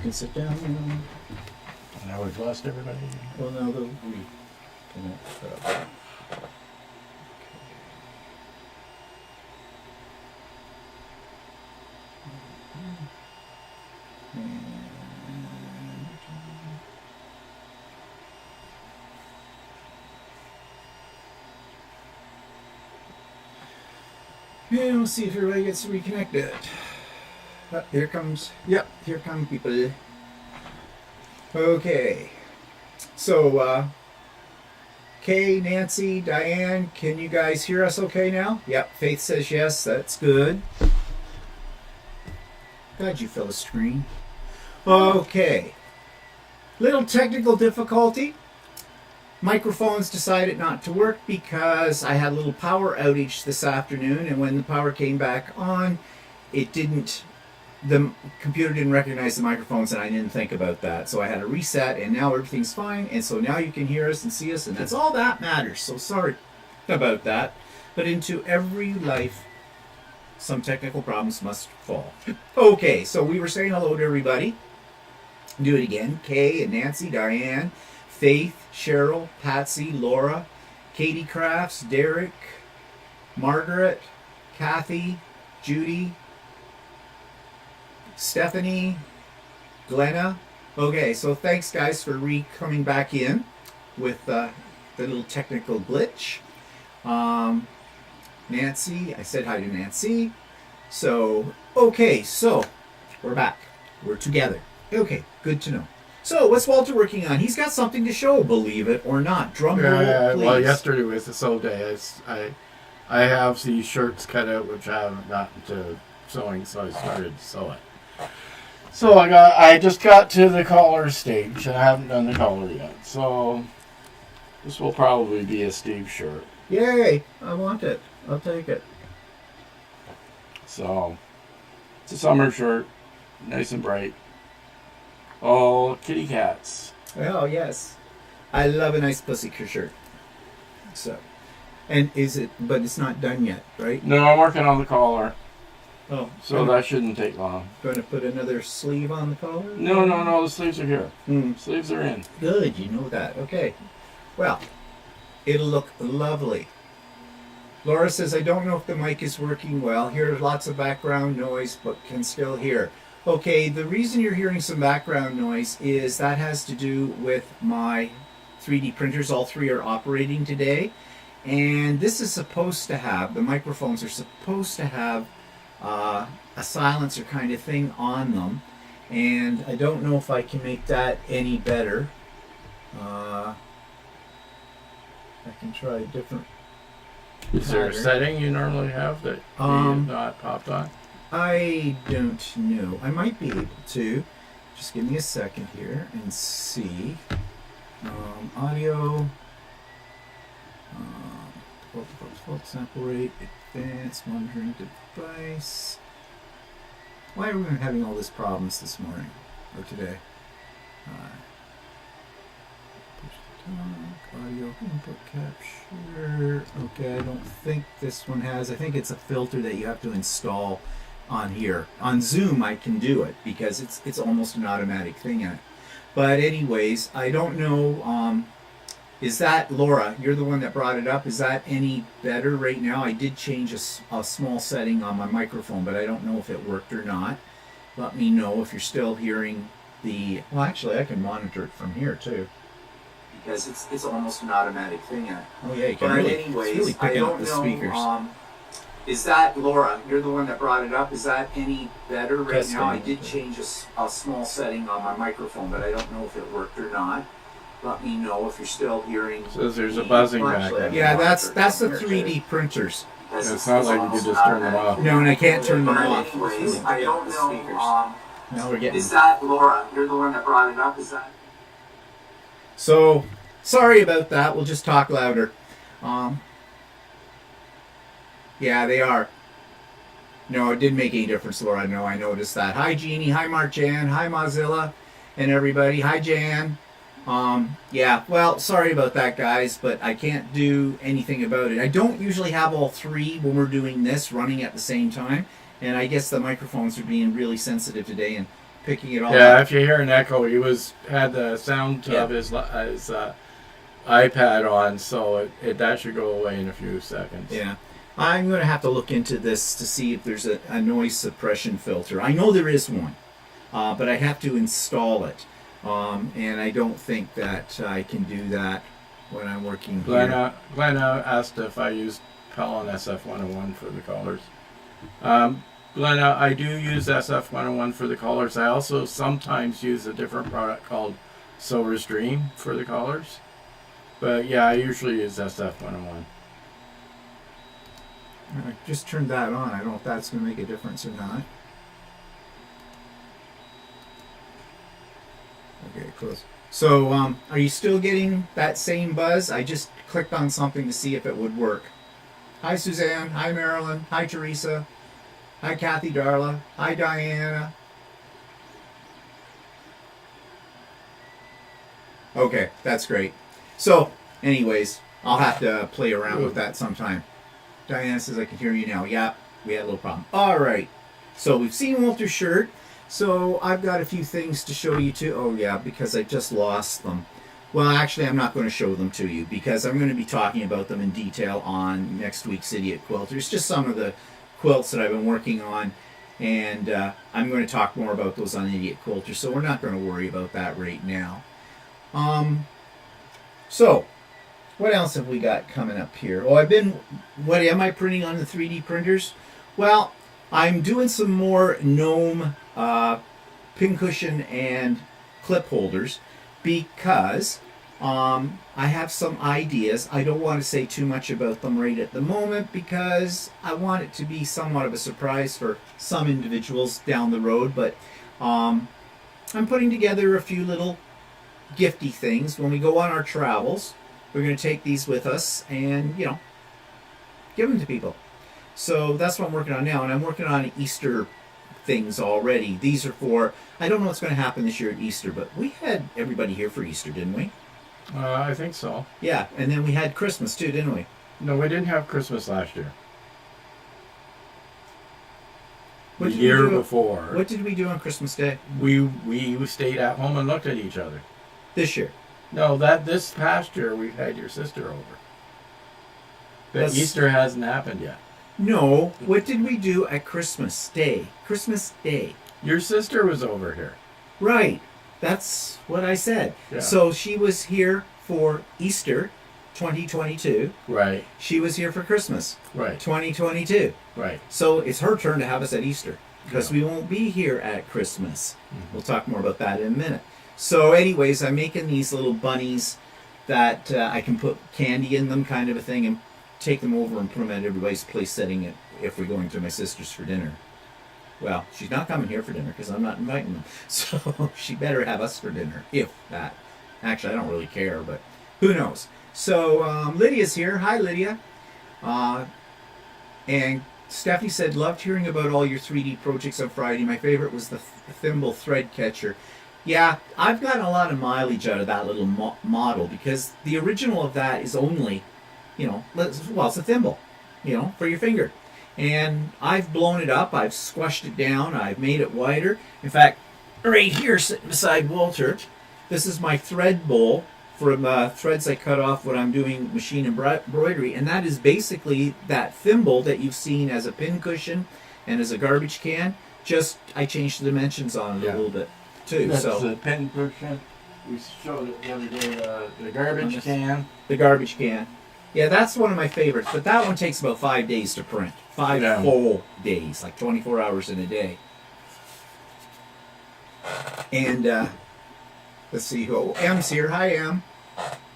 can sit down now. Now we've lost everybody. Well, no, we can put up. And we'll see if everybody gets reconnected. Here comes, yep, here come people. Okay. So, Kay, Nancy, Diane, can you guys hear us okay now? Yep, Faith says yes, that's good. Glad you fill the screen. Okay. Little technical difficulty. Microphones decided not to work because I had a little power outage this afternoon, and when the power came back on, the computer didn't recognize the microphones, and I didn't think about that. So I had to reset, and now everything's fine, and so now you can hear us and see us, and that's all that matters. So sorry about that. But into every life, some technical problems must fall. Okay, so we were saying hello to everybody. Do it again. Kay and Nancy, Diane, Faith, Cheryl, Patsy, Laura, Katie Crafts, Derek, Margaret, Kathy, Judy, Stephanie, Glenna. Okay, so thanks guys for coming back in with the little technical glitch. Nancy, I said hi to Nancy. So, okay, so we're back. We're together. Okay, good to know. So, what's Walter working on? He's got something to show, believe it or not. Drum roll, please. Well, yesterday was the sew day. I have these shirts cut out, which I haven't gotten to sewing, so I started to sew it. So I just got to the collar stage, and I haven't done the collar yet. So this will probably be a Steve shirt. Yay! I want it. I'll take it. So it's a summer shirt, nice and bright. Oh, kitty cats. Oh, yes. I love a nice pussy shirt. So, and but it's not done yet, right? No, I'm working on the collar. Oh. So that shouldn't take long. Going to put another sleeve on the collar? No, the sleeves are here. Sleeves are in. Good, you know that. Okay. Well, it'll look lovely. Laura says, I don't know if the mic is working well. Hear lots of background noise, but can still hear. Okay, the reason you're hearing some background noise is that has to do with my 3D printers. All three are operating today. And this is supposed to have, the microphones are supposed to have a silencer kind of thing on them. And I don't know if I can make that any better. I can try a different Is there a setting you normally have that you have not popped on? I don't know. I might be able to. Just give me a second here and see. Audio. Default sample rate. Advanced monitoring device. Why are we having all these problems this morning or today? Push to talk, audio input capture. Okay, I don't think this one has. I think it's a filter that you have to install on here. On Zoom I can do it because it's almost an automatic thing. But anyways, I don't know. Is that, Laura, you're the one that brought it up, is that any better right now? I did change a small setting on my microphone, but I don't know if it worked or not. Let me know if you're still hearing the, well actually I can monitor it from here too. Because it's almost an automatic thing. Oh yeah, you can really picking up the speakers. Is that, Laura, you're the one that brought it up, is that any better right now? I did change a small setting on my microphone, but I don't know if it worked or not. Let me know if you're still hearing. So there's a buzzing back there. Yeah, that's the 3D printers. It's not like you can just turn them off. No, and I can't turn them off. Anyways, I don't know. Now we're getting. Is that, Laura, you're the one that brought it up, is that? So, sorry about that. We'll just talk louder. Yeah, they are. No, it didn't make any difference, Laura. No, I noticed that. Hi, Jeannie. Hi, Mark Jan. Hi, Mozilla. And everybody. Hi, Jan. Yeah, well, sorry about that, guys, but I can't do anything about it. I don't usually have all three when we're doing this running at the same time, and I guess the microphones are being really sensitive today, and picking it all Yeah, up. if you hear an echo, he had the sound of his iPad on, so that should go away in a few seconds. Yeah. I'm going to have to look into this to see if there's a noise suppression filter. I know there is one, but I have to install it. And I don't think that I can do that when I'm working here. Glenna asked if I used Pellon SF101 for the collars. Glenna, I do use SF101 for the collars. I also sometimes use a different product called Silver's Dream for the collars. But yeah, I usually use SF101. I just turned that on. I don't know if that's going to make a difference or not. Okay, close. So, are you still getting that same buzz? I just clicked on something to see if it would work. Hi, Suzanne. Hi, Marilyn. Hi, Teresa. Hi, Kathy Darla. Hi, Diana. Okay, that's great. So, anyways, I'll have to play around with that sometime. Diana says I can hear you now. Yeah, we had a little problem. All right. So we've seen Walter's shirt. So I've got a few things to show you too. Oh yeah, because I just lost them. Well, actually, I'm not going to show them to you because I'm going to be talking about them in detail on next week's Idiot Quilters. Just some of the quilts that I've been working on, and I'm going to talk more about those on Idiot Quilters. So we're not going to worry about that right now. So what else have we got coming up here? Oh, what am I printing on the 3D printers? Well, I'm doing some more gnome pincushion and clip holders because I have some ideas. I don't want to say too much about them right at the moment because I want it to be somewhat of a surprise for some individuals down the road, but I'm putting together a few little gifty things. When we go on our travels, we're going to take these with us and, give them to people. So that's what I'm working on now, and I'm working on Easter things already. These are for, I don't know what's going to happen this year at Easter, but we had everybody here for Easter, didn't we? I think so. Yeah, and then we had Christmas too, didn't we? No, we didn't have Christmas last year. What The did we year do- before. What did we do on Christmas Day We stayed at home and looked at each other. this year? No, this past year we had your sister over. But That's- Easter hasn't happened yet. No, what did we do at Christmas Day? Christmas Day. Your sister was over here. Right, that's what I said. Yeah. So she was here for Easter 2022. Right, She was here for Christmas right, 2022. right. So it's her turn to have us at Easter because Yeah. we won't be here at Christmas. Mhm. We'll talk more about that in a minute. So anyways, I'm making these little bunnies that I can put candy in them, kind of a thing, and take them over and put them at everybody's place setting it if we're going to my sister's for dinner. Well, she's not coming here for dinner because I'm not inviting them. So she better have us for dinner, if that. Actually, I don't really care, but who knows. So Lydia's here. Hi, Lydia. And Stephanie said, loved hearing about all your 3D projects on Friday. My favorite was the thimble thread catcher. Yeah, I've gotten a lot of mileage out of that little model because the original of that is only, it's a thimble, for your finger. And I've blown it up, I've squashed it down, I've made it wider. In fact, right here, sitting beside Walter, this is my thread bowl from threads I cut off when I'm doing machine embroidery, and that is basically that thimble that you've seen as a pin cushion and as a garbage can. Just I changed the dimensions on it a little bit too. That's so the pin cushion. We showed it the other day. The garbage can. the garbage can. Yeah, that's one of my favorites, but that one takes about 5 days to print. 5 Yeah. full days, like 24 hours in a day. And let's see who. M's here. Hi, Em.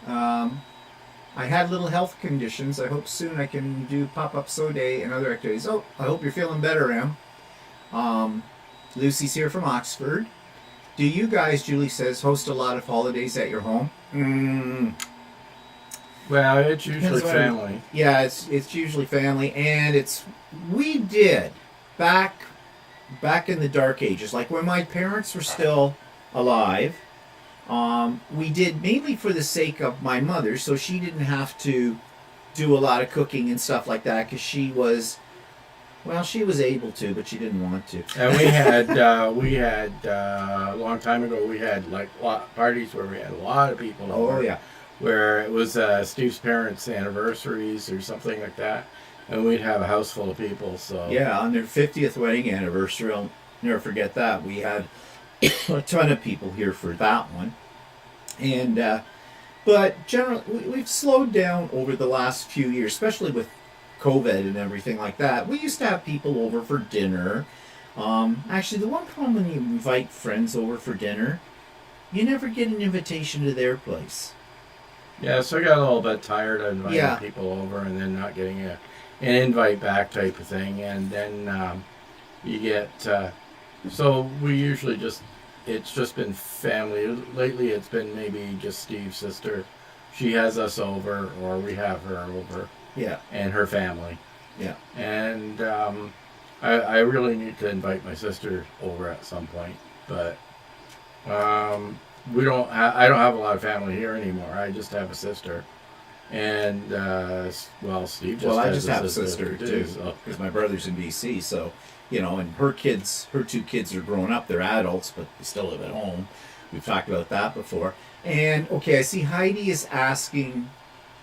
I had little health conditions. I hope soon I can do pop-up sew day and other activities. Oh, I hope you're feeling better, Em. Lucy's here from Oxford. Do you guys, Julie says, host a lot of holidays at your home? Well, it's usually Depends on- family. Yeah, it's usually family, and we did back in the dark ages, like when my parents were still alive. We did mainly for the sake of my mother, so she didn't have to do a lot of cooking and stuff like that, because she was Well, she was able to, but she didn't want to. And we had a long time ago. We had like parties where we had a lot of people over. Oh, yeah. Where it was Steve's parents' anniversaries or something like that, and we'd have a house full of people. So Yeah, on their 50th wedding anniversary, I'll never forget that. We had a ton of people here for that one. And, but generally, we've slowed down over the last few years, especially with COVID and everything like that. We used to have people over for dinner. Actually, the one problem when you invite friends over for dinner, you never get an invitation to their place. Yeah, so I got a little bit tired of inviting Yeah. people over and then not getting an invite back type of thing. And then you get, so we usually it's just been family. Lately it's been maybe just Steve's sister. She has us over or we have her over. Yeah. And her family. Yeah. And I really need to invite my sister over at some point. But I don't have a lot of family here anymore. I just have a sister, and Steve just Well, I has just have a sister too, so. because my brother's in BC. So, and her two kids are grown up. They're adults, but they still live at home. We've talked about that before. And okay, I see Heidi is asking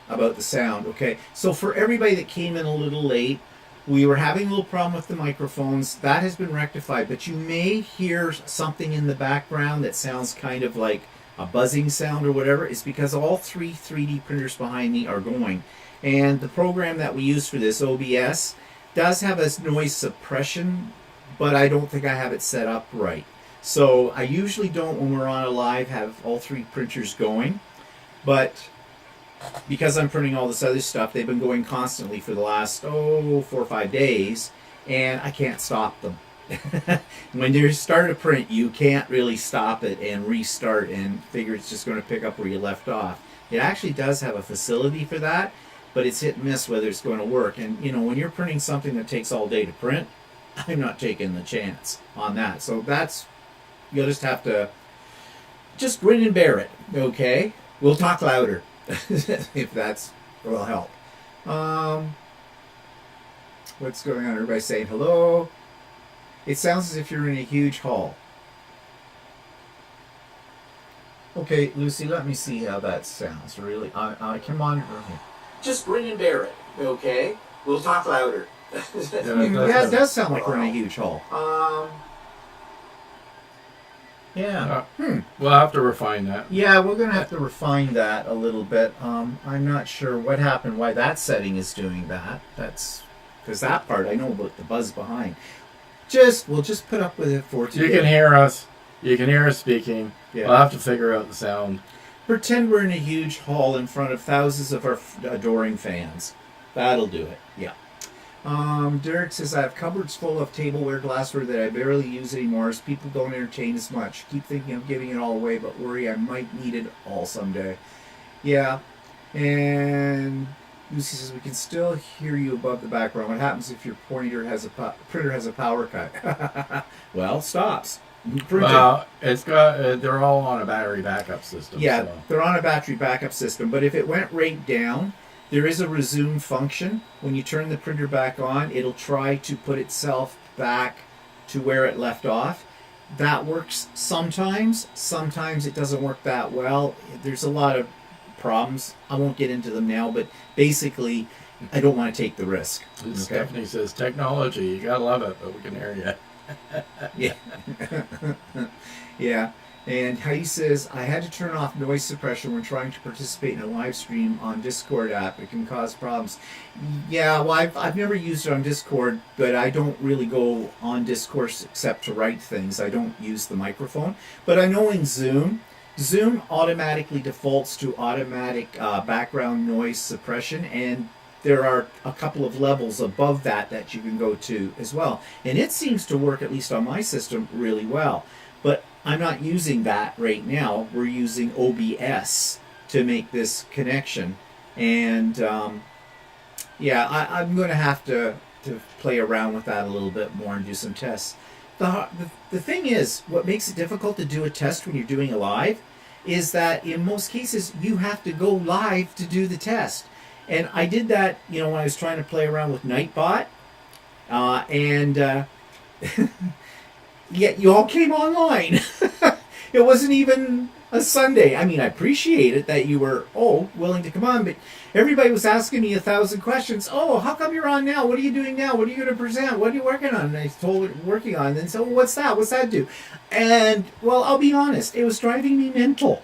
about the sound. Okay, so for everybody that came in a little late, we were having a little problem with the microphones. That has been rectified, but you may hear something in the background that sounds kind of like a buzzing sound or whatever. It's because all three 3D printers behind me are going. And the program that we use for this, OBS, does have a noise suppression, but I don't think I have it set up right. So I usually don't, when we're on a live, have all three printers going. But because I'm printing all this other stuff, they've been going constantly for the last 4 or 5 days, and I can't stop them. When you start a print, you can't really stop it and restart and figure it's just going to pick up where you left off. It actually does have a facility for that, but it's hit and miss whether it's going to work. And when you're printing something that takes all day to print, I'm not taking the chance on that. So you'll just have to just grin and bear it, okay? We'll talk louder. If that's will help. What's going on? Everybody saying hello. It sounds as if you're in a huge hall. Okay, Lucy, let me see how that sounds. Really, I can monitor it. Just grin and bear it, okay? We'll talk louder. Yeah, it does sound like we're in a huge hall. Yeah. We'll have to refine that. Yeah, we're going to have to refine that a little bit. I'm not sure what happened, why that setting is doing that. That's because that part I know about the buzz behind. We'll just put up with it for today. You can hear us. You can hear us speaking. Yeah. We'll have to figure out the sound. Pretend we're in a huge hall in front of thousands of our adoring fans. That'll do it. Yeah. Derek says, I have cupboards full of tableware, glassware that I barely use anymore as people don't entertain as much. Keep thinking of giving it all away, but worry I might need it all someday. Yeah. And Lucy says, we can still hear you above the background. What happens if your printer has a power cut? Well, stops. Well, it's got. They're all on a battery backup system. Yeah, so. they're on a battery backup system, but if it went right down, there is a resume function. When you turn the printer back on, it'll try to put itself back to where it left off. That works sometimes. Sometimes it doesn't work that well. There's a lot of problems. I won't get into them now, but basically, I don't want to take the risk. Okay. Stephanie says, technology, you gotta love it, but we can hear you. Yeah. Yeah. And Heidi says, I had to turn off noise suppression when trying to participate in a live stream on Discord app. It can cause problems. Yeah, well, I've never used it on Discord, but I don't really go on Discord except to write things. I don't use the microphone. But I know in Zoom automatically defaults to automatic background noise suppression, and there are a couple of levels above that you can go to as well. And it seems to work, at least on my system, really well. But I'm not using that right now. We're using OBS to make this connection. And I'm going to have to play around with that a little bit more and do some tests. The thing is, what makes it difficult to do a test when you're doing a live is that in most cases you have to go live to do the test. And I did that, when I was trying to play around with Nightbot. And yet you all came online. It wasn't even a Sunday. I mean, I appreciate it that you were willing to come on, but everybody was asking me 1,000 questions. Oh, how come you're on now? What are you doing now? What are you going to present? What are you working on? And I told working on. And so, what's that? What's that do? And well, I'll be honest, it was driving me mental.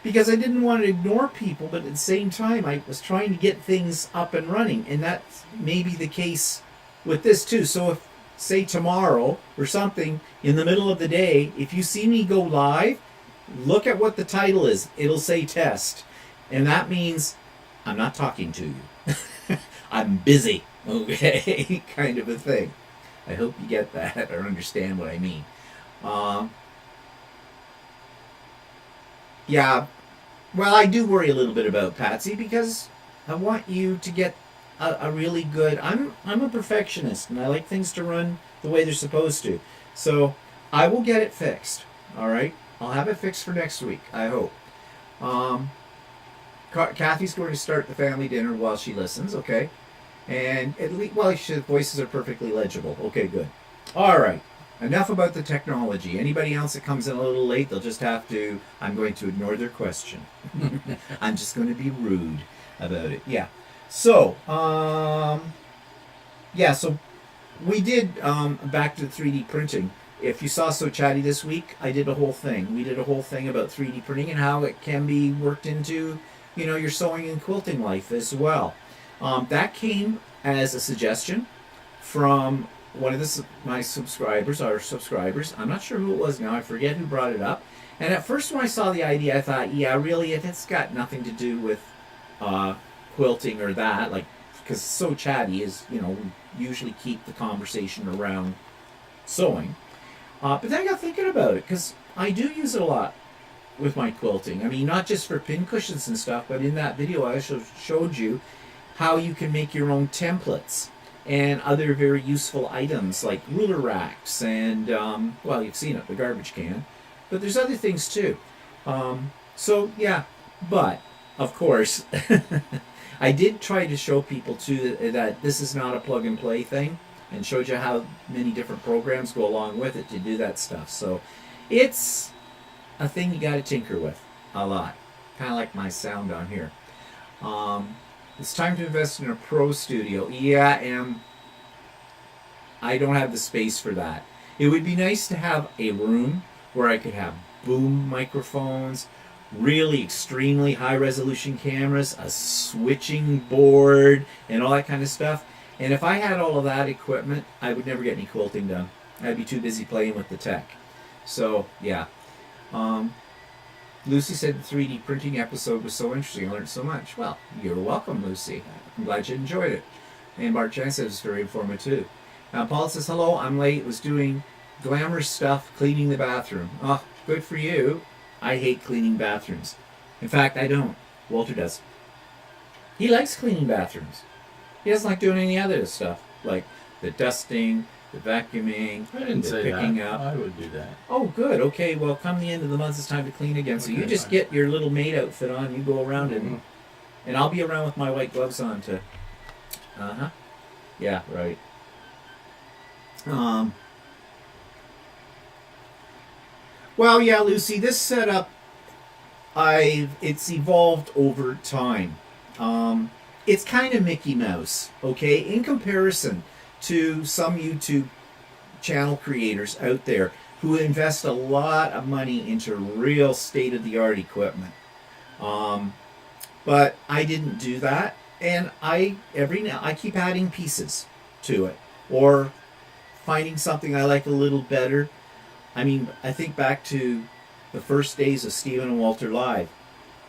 Because I didn't want to ignore people, but at the same time, I was trying to get things up and running, and that's maybe the case with this too. So if, say tomorrow or something, in the middle of the day, if you see me go live, look at what the title is. It'll say test. And that means I'm not talking to you. I'm busy, okay? Kind of a thing. I hope you get that or understand what I mean. Yeah, well, I do worry a little bit about Patsy because I want you to get a really good. I'm a perfectionist and I like things to run the way they're supposed to. So I will get it fixed. All right, I'll have it fixed for next week. I hope. Kathy's going to start the family dinner while she listens. Okay, and at least voices are perfectly legible. Okay, good. All right. Enough about the technology. Anybody else that comes in a little late, they'll just have to, I'm going to ignore their question. I'm just going to be rude about it. Yeah. So, so we did, back to 3D printing. If you saw So Chatty this week, I did a whole thing. We did a whole thing about 3D printing and how it can be worked into, your sewing and quilting life as well. That came as a suggestion from one of my subscribers, I'm not sure who it was now, I forget who brought it up. And at first when I saw the idea, I thought, yeah, really, if it's got nothing to do with quilting or that, like, because So Chatty is, we usually keep the conversation around sewing. But then I got thinking about it, because I do use it a lot with my quilting. I mean, not just for pin cushions and stuff, but in that video I showed you how you can make your own templates and other very useful items like ruler racks and, you've seen it, the garbage can. But there's other things too. But, of course, I did try to show people too that this is not a plug and play thing and showed you how many different programs go along with it to do that stuff. So it's a thing you got to tinker with a lot. Kind of like my sound on here. It's time to invest in a pro studio. Yeah, I don't have the space for that. It would be nice to have a room where I could have boom microphones, really extremely high resolution cameras, a switching board, and all that kind of stuff. And if I had all of that equipment, I would never get any quilting done. I'd be too busy playing with the tech. So, yeah. Lucy said the 3D printing episode was so interesting. I learned so much. Well, you're welcome, Lucy. I'm glad you enjoyed it. And Mark Chan says it's very informative too. Paul says, hello, I'm late. Was doing glamorous stuff, cleaning the bathroom. Oh, good for you. I hate cleaning bathrooms. In fact, I don't. Walter does. He likes cleaning bathrooms. He doesn't like doing any other stuff, like the dusting, the vacuuming, I didn't the say picking that. up. I would do that. Oh, good. Okay, well, come the end of the month, it's time to clean again. So Okay, you just fine. get your little maid outfit on. You go around and I'll be around with my white gloves on to. Yeah, right. Well, yeah, Lucy. This setup, it's evolved over time. It's kind of Mickey Mouse, okay, in comparison to some YouTube channel creators out there who invest a lot of money into real state-of-the-art equipment. But I didn't do that, and I keep adding pieces to it, or finding something I like a little better. I mean, I think back to the first days of Stephen and Walter Live.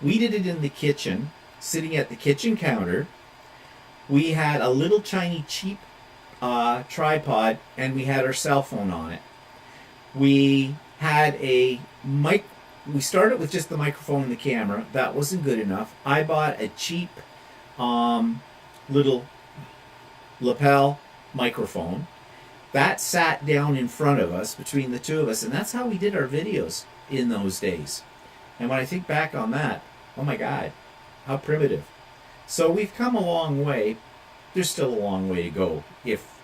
We did it in the kitchen, sitting at the kitchen counter. We had a little tiny cheap tripod, and we had our cell phone on it. We had we started with just the microphone and the camera. That wasn't good enough. I bought a cheap little lapel microphone. That sat down in front of us, between the two of us, and that's how we did our videos in those days. And when I think back on that, oh my God, how primitive. So we've come a long way. There's still a long way to go if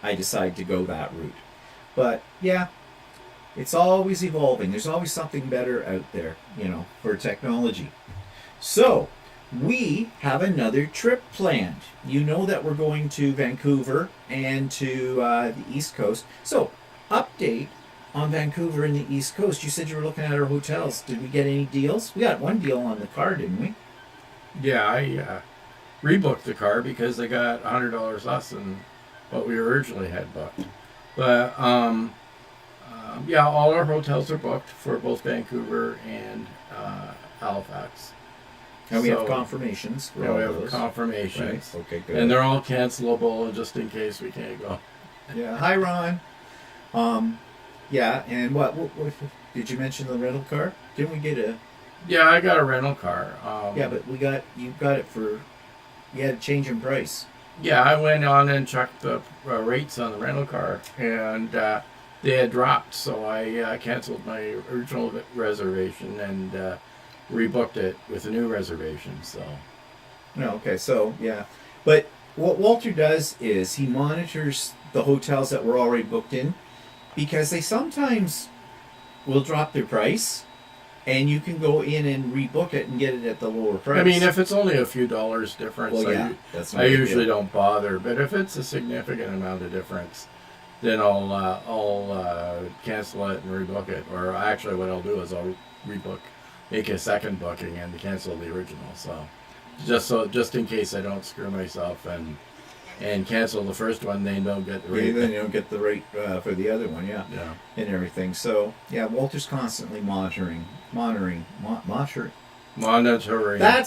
I decide to go that route. But yeah, it's always evolving. There's always something better out there, for technology. So, we have another trip planned. You know that we're going to Vancouver and to the East Coast. So, update on Vancouver and the East Coast. You said you were looking at our hotels. Did we get any deals? We got one deal on the car, didn't we? Yeah, I rebooked the car because they got $100 less than what we originally had booked. But yeah, all our hotels are booked for both Vancouver and Halifax. And we have confirmations for all we have those. confirmations. Right. Okay, good. And they're all cancelable just in case we can't go. Yeah. Hi, Ron. Yeah, and what did you mention the rental car? Didn't we get a? Yeah, I got a rental car. Yeah, but you got it for. You had a change in price. Yeah, I went on and checked the rates on the rental car, and they had dropped, so I canceled my original reservation and rebooked it with a new reservation. So. No, okay, so yeah, but what Walter does is he monitors the hotels that were already booked in, because they sometimes will drop their price, and you can go in and rebook it and get it at the lower price. I mean, if it's only a few dollars difference, well, yeah, that's I usually don't bother. But if it's a significant amount of difference, then I'll cancel it and rebook it. Or actually, what I'll do is I'll make a second booking and cancel the original. So just in case I don't screw myself and cancel the first one, they don't get the rate. Yeah, then you don't get the rate for the other one, yeah, Yeah. and everything. So yeah, Walter's constantly monitoring. That's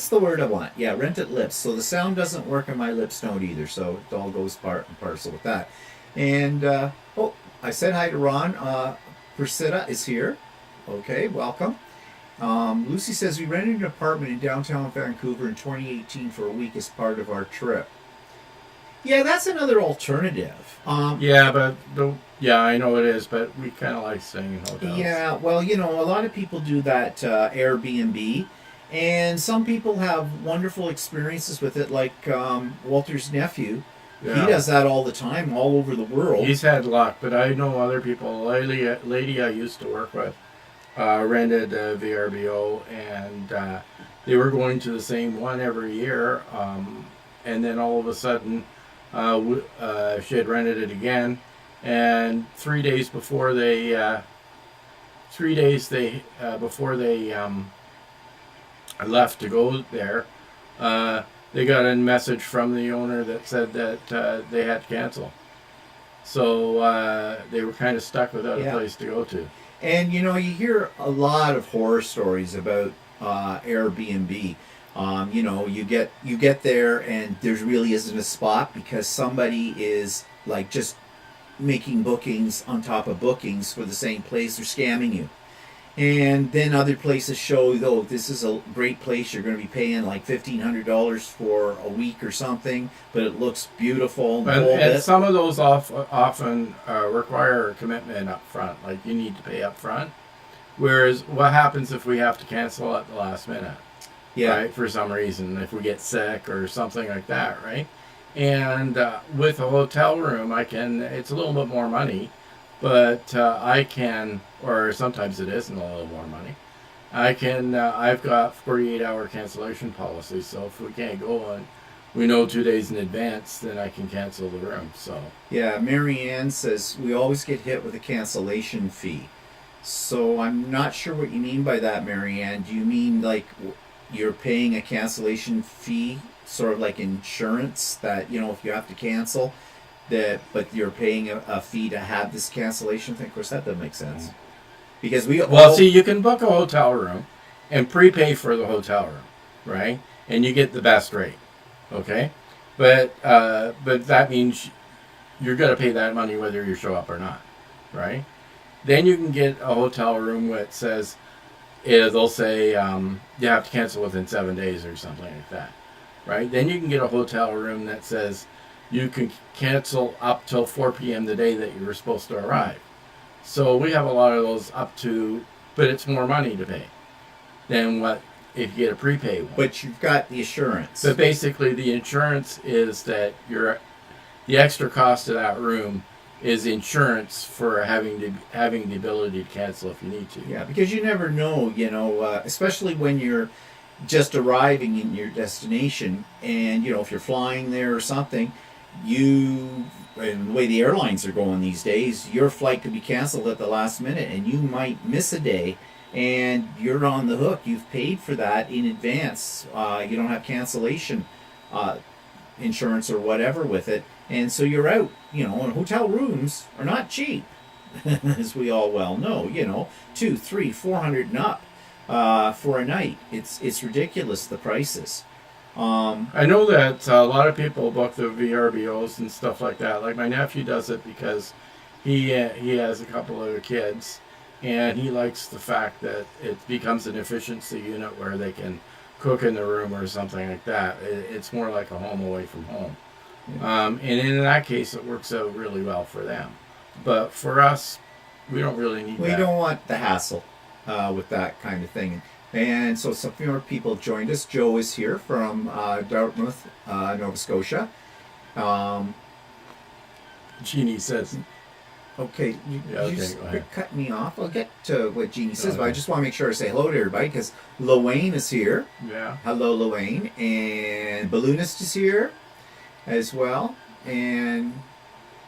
the word I want. Yeah, rented lips. So the sound doesn't work and my lips don't either. So it all goes part and parcel with that. And I said hi to Ron. Priscilla is here. Okay, welcome. Lucy says we rented an apartment in downtown Vancouver in 2018 for a week as part of our trip. Yeah, that's another alternative. Yeah, but I know it is, but we kind of like staying in hotels. Yeah, well, a lot of people do that Airbnb, and some people have wonderful experiences with it, like Walter's nephew. Yeah. He does that all the time, all over the world. He's had luck, but I know other people. A lady I used to work with rented a VRBO, and they were going to the same one every year, and then all of a sudden she had rented it again, and 3 days before they left to go there, they got a message from the owner that said that they had to cancel. So they were kind of stuck without a place to go to. And you hear a lot of horror stories about Airbnb. You get there and there really isn't a spot because somebody is like just making bookings on top of bookings for the same place. They're scamming you. And then other places show, this is a great place. You're going to be paying like $1,500 for a week or something, but it looks beautiful. And some of those often require a commitment up front. Like you need to pay up front. Whereas what happens if we have to cancel at the last minute? Yeah. Right, for some reason, if we get sick or something like that, right? And with a hotel room, it's a little bit more money, but I can, or sometimes it isn't a little more money. I've got 48-hour cancellation policy, so if we can't go and we know 2 days in advance, then I can cancel the room. So yeah, Mary Ann says we always get hit with a cancellation fee. So I'm not sure what you mean by that, Mary Ann. Do you mean like you're paying a cancellation fee, sort of like insurance, that if you have to cancel, but you're paying a fee to have this cancellation thing? Of course, that doesn't make sense. Because see, you can book a hotel room and prepay for the hotel room, right? And you get the best rate, okay? But that means you're going to pay that money whether you show up or not, right? Then you can get a hotel room that says, they'll say you have to cancel within 7 days or something like that, right? Then you can get a hotel room that says you can cancel up till 4 p.m. the day that you were supposed to arrive. So we have a lot of those up to, but it's more money to pay than what if you get a prepay one. But you've got the assurance. So basically the insurance is that the extra cost of that room is insurance for having the ability to cancel if you need to. Yeah, because you never know, especially when you're just arriving in your destination, and if you're flying there or something, and the way the airlines are going these days, your flight could be canceled at the last minute, and you might miss a day, and you're on the hook. You've paid for that in advance. You don't have cancellation insurance or whatever with it, and so you're out. And hotel rooms are not cheap, as we all well know. 200, 300, 400 and up for a night. It's ridiculous, the prices. I know that a lot of people book the VRBOs and stuff like that. Like my nephew does it because he has a couple of kids, and he likes the fact that it becomes an efficiency unit where they can cook in the room or something like that. It's more like a home away from home. Yeah. And in that case, it works out really well for them. But for us, we don't really need that. We don't want the hassle with that kind of thing. And so some more people have joined us. Joe is here from Dartmouth, Nova Scotia. Jeannie says, Okay, you just go ahead. cut me off. I'll get to what Jeannie says, Okay. but I just want to make sure I say hello to everybody, because Loane is here. Yeah. Hello, Loane. And Balloonist is here as well. And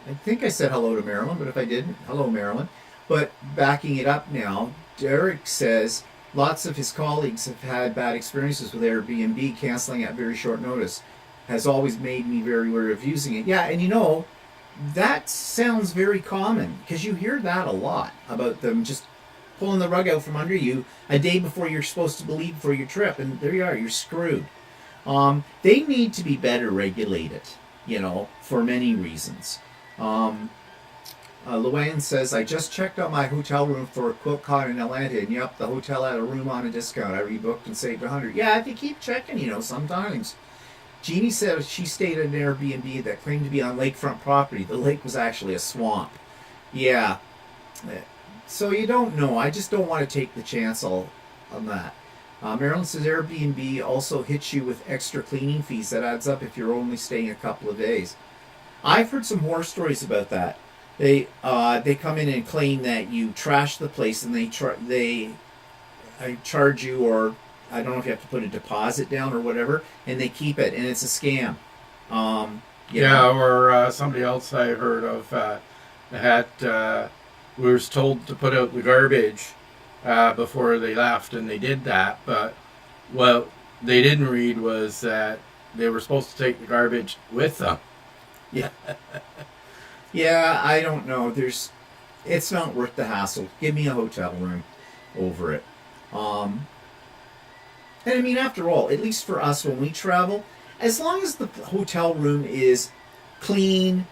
I think I said hello to Marilyn, but if I didn't, hello, Marilyn. But backing it up now, Derek says lots of his colleagues have had bad experiences with Airbnb canceling at very short notice. Has always made me very wary of using it. Yeah, and that sounds very common, because you hear that a lot about them just pulling the rug out from under you a day before you're supposed to leave for your trip, and there you are, you're screwed. They need to be better regulated, for many reasons. Luann says, I just checked out my hotel room for a QuiltCon in Atlanta, and yep, the hotel had a room on a discount. I rebooked and saved $100. Yeah, if you keep checking, sometimes. Jeannie said she stayed at an Airbnb that claimed to be on lakefront property. The lake was actually a swamp. Yeah. So you don't know. I just don't want to take the chance on that. Marilyn says Airbnb also hits you with extra cleaning fees. That adds up if you're only staying a couple of days. I've heard some horror stories about that. They come in and claim that you trash the place, and they charge you, or I don't know if you have to put a deposit down or whatever, and they keep it, and it's a scam. Or somebody else I heard of we were told to put out the garbage before they left, and they did that, but what they didn't read was that they were supposed to take the garbage with them. Yeah. Yeah, I don't know. It's not worth the hassle. Give me a hotel room over it. And I mean, after all, at least for us when we travel, as long as the hotel room is clean,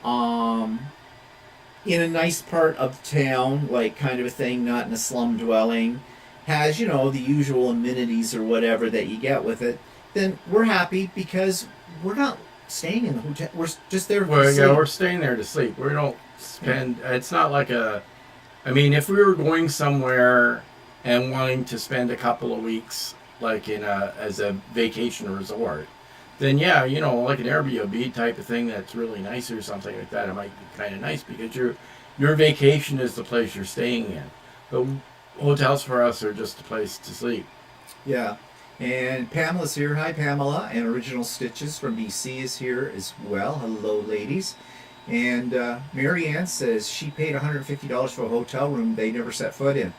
in a nice part of town, like kind of a thing, not in a slum dwelling, has, the usual amenities or whatever that you get with it, then we're happy, because we're not staying in the hotel. We're just there for sleep. Yeah, we're staying there to sleep. We don't spend. It's not like if we were going somewhere and wanting to spend a couple of weeks, like as a vacation resort, then yeah, like an Airbnb type of thing that's really nice or something like that, it might be kind of nice, because your vacation is the place you're staying in. But hotels for us are just a place to sleep. Yeah. And Pamela's here. Hi, Pamela. And Original Stitches from BC is here as well. Hello, ladies. And Mary Ann says she paid $150 for a hotel room they never set foot in.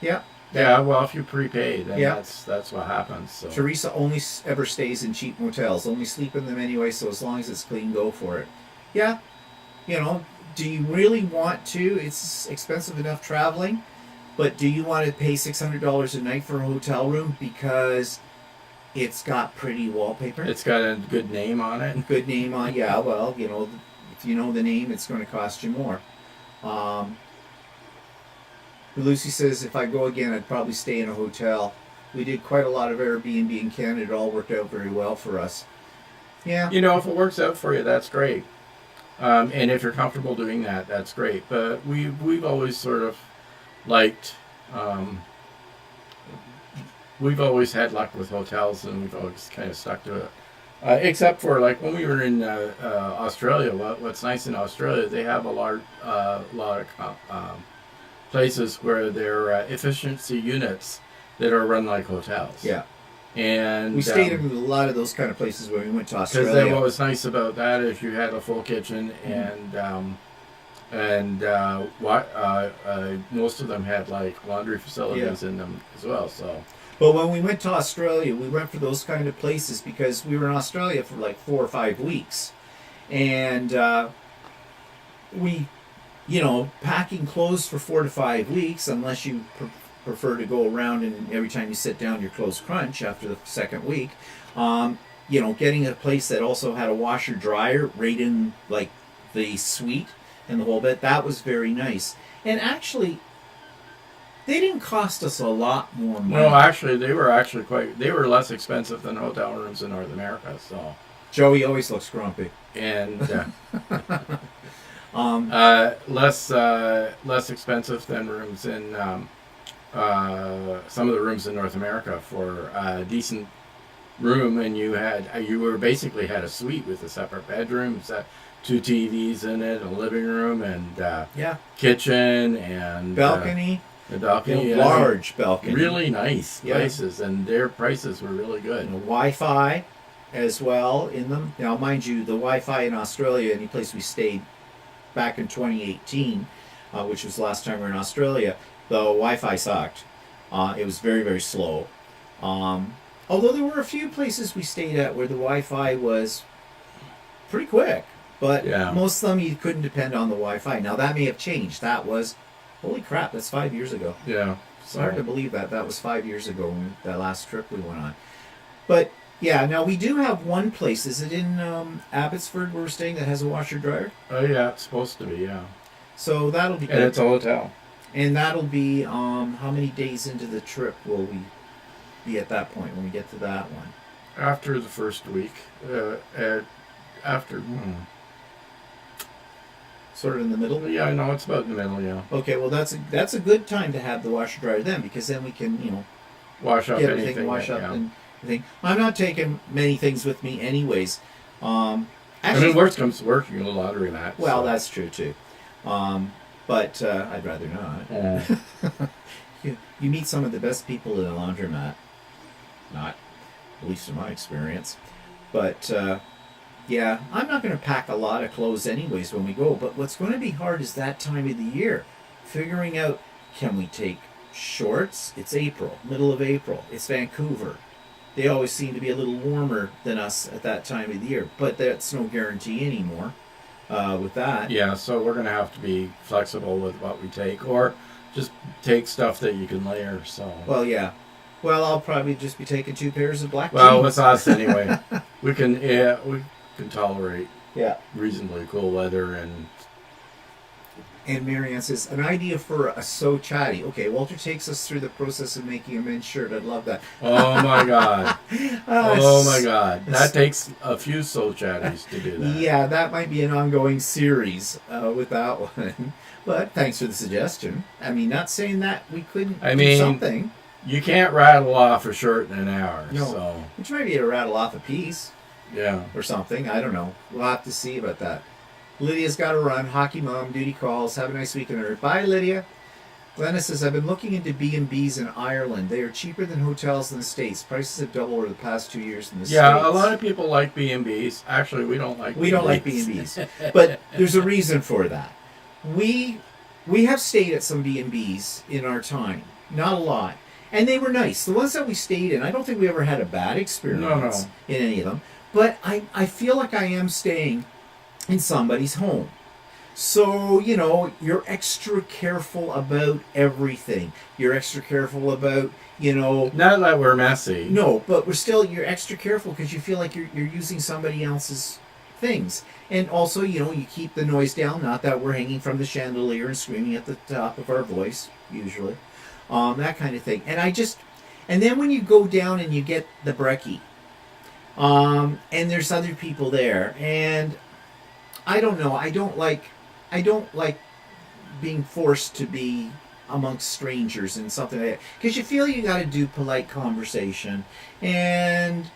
Yeah. Yeah, well, if you prepay, then yeah. that's what happens. So. Teresa only ever stays in cheap motels. Only sleep in them anyway, so as long as it's clean, go for it. Yeah. Do you really want to? It's expensive enough traveling. But do you want to pay $600 a night for a hotel room because it's got pretty wallpaper? It's got a good name on it. Good name on, yeah. Well, if you know the name, it's going to cost you more. Lucy says, if I go again, I'd probably stay in a hotel. We did quite a lot of Airbnb in Canada. It all worked out very well for us. Yeah. If it works out for you, that's great. And if you're comfortable doing that, that's great. But we've always sort of liked, we've always had luck with hotels, and we've always kind of stuck to it. Except for like when we were in Australia. What's nice in Australia, they have a lot of places where there are efficiency units that are run like hotels. Yeah. And We stayed in a lot of those kind of places when we went to because Australia. what was nice about that is you had a full kitchen and most of them had like laundry facilities in them as well. So. But when we went to Australia, we went for those kind of places because we were in Australia for like 4 or 5 weeks. And we, packing clothes for 4 to 5 weeks, unless you prefer to go around and every time you sit down your clothes crunch after the second week, getting a place that also had a washer dryer right in like the suite and the whole bit, that was very nice. And actually, they didn't cost us a lot more money. No, actually, they were less expensive than hotel rooms in North America. So Joey always looks grumpy. And less expensive than rooms in some of the rooms in North America for a decent room, and you basically had a suite with a separate bedroom, 2 TVs in it, a living room, and kitchen and balcony. The balcony, large balcony, really nice places, and their prices were really good. And Wi-Fi as well in them. Now, mind you, the Wi-Fi in Australia, any place we stayed back in 2018, which was the last time we were in Australia, the Wi-Fi sucked. It was very, very slow. Although there were a few places we stayed at where the Wi-Fi was pretty quick, but most of them you couldn't depend on the Wi-Fi. Now, that may have changed. That was... Holy crap, that's 5 years ago. Yeah. It's hard to believe that was 5 years ago, that last trip we went on. But, now we do have one place. Is it in Abbotsford where we're staying that has a washer-dryer? Oh, yeah, it's supposed to be, yeah. So that'll be good. And it's a hotel. And that'll be, how many days into the trip will we be at that point when we get to that one? After the first week. Sort of in the middle? Yeah, no, it's about in the middle, yeah. Okay, well that's a good time to have the washer dryer then, because then we can, wash up get anything. everything, wash up and everything. I'm not taking many things with me anyways. Actually, worst comes to worst, you can get a laundry mat. Well, that's true too. But I'd rather not. You meet some of the best people in a laundromat. Not, at least in my experience. But I'm not going to pack a lot of clothes anyways when we go. But what's going to be hard is that time of the year. Figuring out, can we take shorts? It's April, middle of April. It's Vancouver. They always seem to be a little warmer than us at that time of the year. But that's no guarantee anymore with that. Yeah, so we're going to have to be flexible with what we take. Or just take stuff that you can layer. So. Well, yeah. Well, I'll probably just be taking 2 pairs of black jeans. Well, with us anyway. we can tolerate reasonably cool weather. And Marianne says, an idea for a So Chatty. Okay, Walter takes us through the process of making a men's shirt. I'd love that. Oh my God. Oh my God. That takes a few So Chatties to do that. Yeah, that might be an ongoing series with that one. But thanks for the suggestion. I mean, not saying that we couldn't do something. You can't rattle off a shirt in an hour. No. So. Which might be to rattle off a piece. Yeah. Or something. I don't know. We'll have to see about that. Lydia's got to run. Hockey mom, duty calls. Have a nice weekend. Bye, Lydia. Glenna says, I've been looking into B&Bs in Ireland. They are cheaper than hotels in the States. Prices have doubled over the past 2 years in the States. Yeah, a lot of people like B&Bs. Actually, we don't like B&Bs. We don't like B&Bs. But there's a reason for that. We have stayed at some B&Bs in our time. Not a lot. And they were nice. The ones that we stayed in, I don't think we ever had a bad experience in any of them. But I feel like I am staying in somebody's home. So, you're extra careful about everything. You're extra careful about, Not that we're messy. No, but you're extra careful because you feel like you're using somebody else's things. And also, you keep the noise down. Not that we're hanging from the chandelier and screaming at the top of our voice, usually. That kind of thing. And then when you go down and you get the brekkie, and there's other people there, and I don't know, I don't like being forced to be amongst strangers and something like that, because you feel you got to do polite conversation, and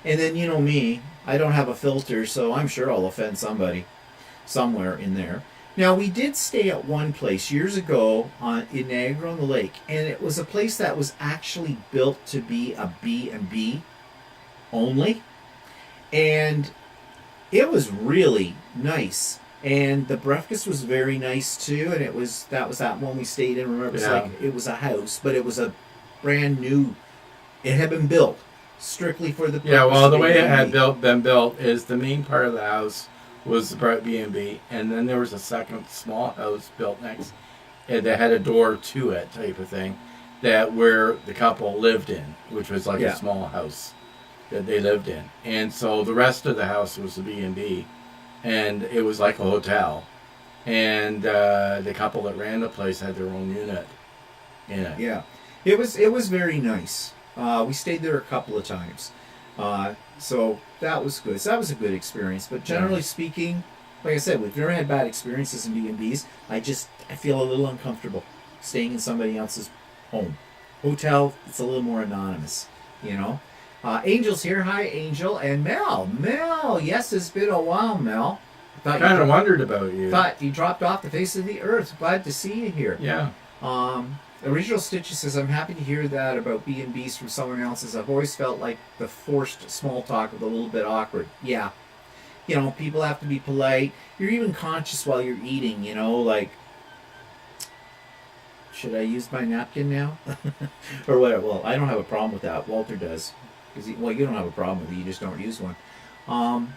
And then, you know me, I don't have a filter, so I'm sure I'll offend somebody somewhere in there. Now, we did stay at one place years ago in Niagara-on-the-Lake, and it was a place that was actually built to be a B&B only. And it was really nice. And the breakfast was very nice, too. And that was that one we stayed in. Remember, it was a house, but it was a brand new. It had been built strictly for the purpose. Yeah, well, the of way it had B&B. been built is the main part of the house was the B&B, and then there was a second small house built next, and that had a door to it, type of thing, that where the couple lived in, which was like a small house that they lived in, and so the rest of the house was the B&B, and it was like a hotel, and the couple that ran the place had their own unit in it. Yeah, it was very nice. We stayed there a couple of times. So that was good. So that was a good experience. But generally speaking, like I said, we've never had bad experiences in B&Bs. I feel a little uncomfortable staying in somebody else's home. Hotel, it's a little more anonymous, you know. Angel's here. Hi, Angel. And Mel. Mel, yes, it's been a while, Mel. I kind of wondered about you. Thought you dropped off the face of the earth. Glad to see you here. Yeah. Original Stitches says, I'm happy to hear that about B&Bs from someone else's. I've always felt like the forced small talk was a little bit awkward. Yeah. You know, people have to be polite. You're even conscious while you're eating, you know, like, should I use my napkin now? Or whatever. Well, I don't have a problem with that. Walter does. You don't have a problem with it. You just don't use one.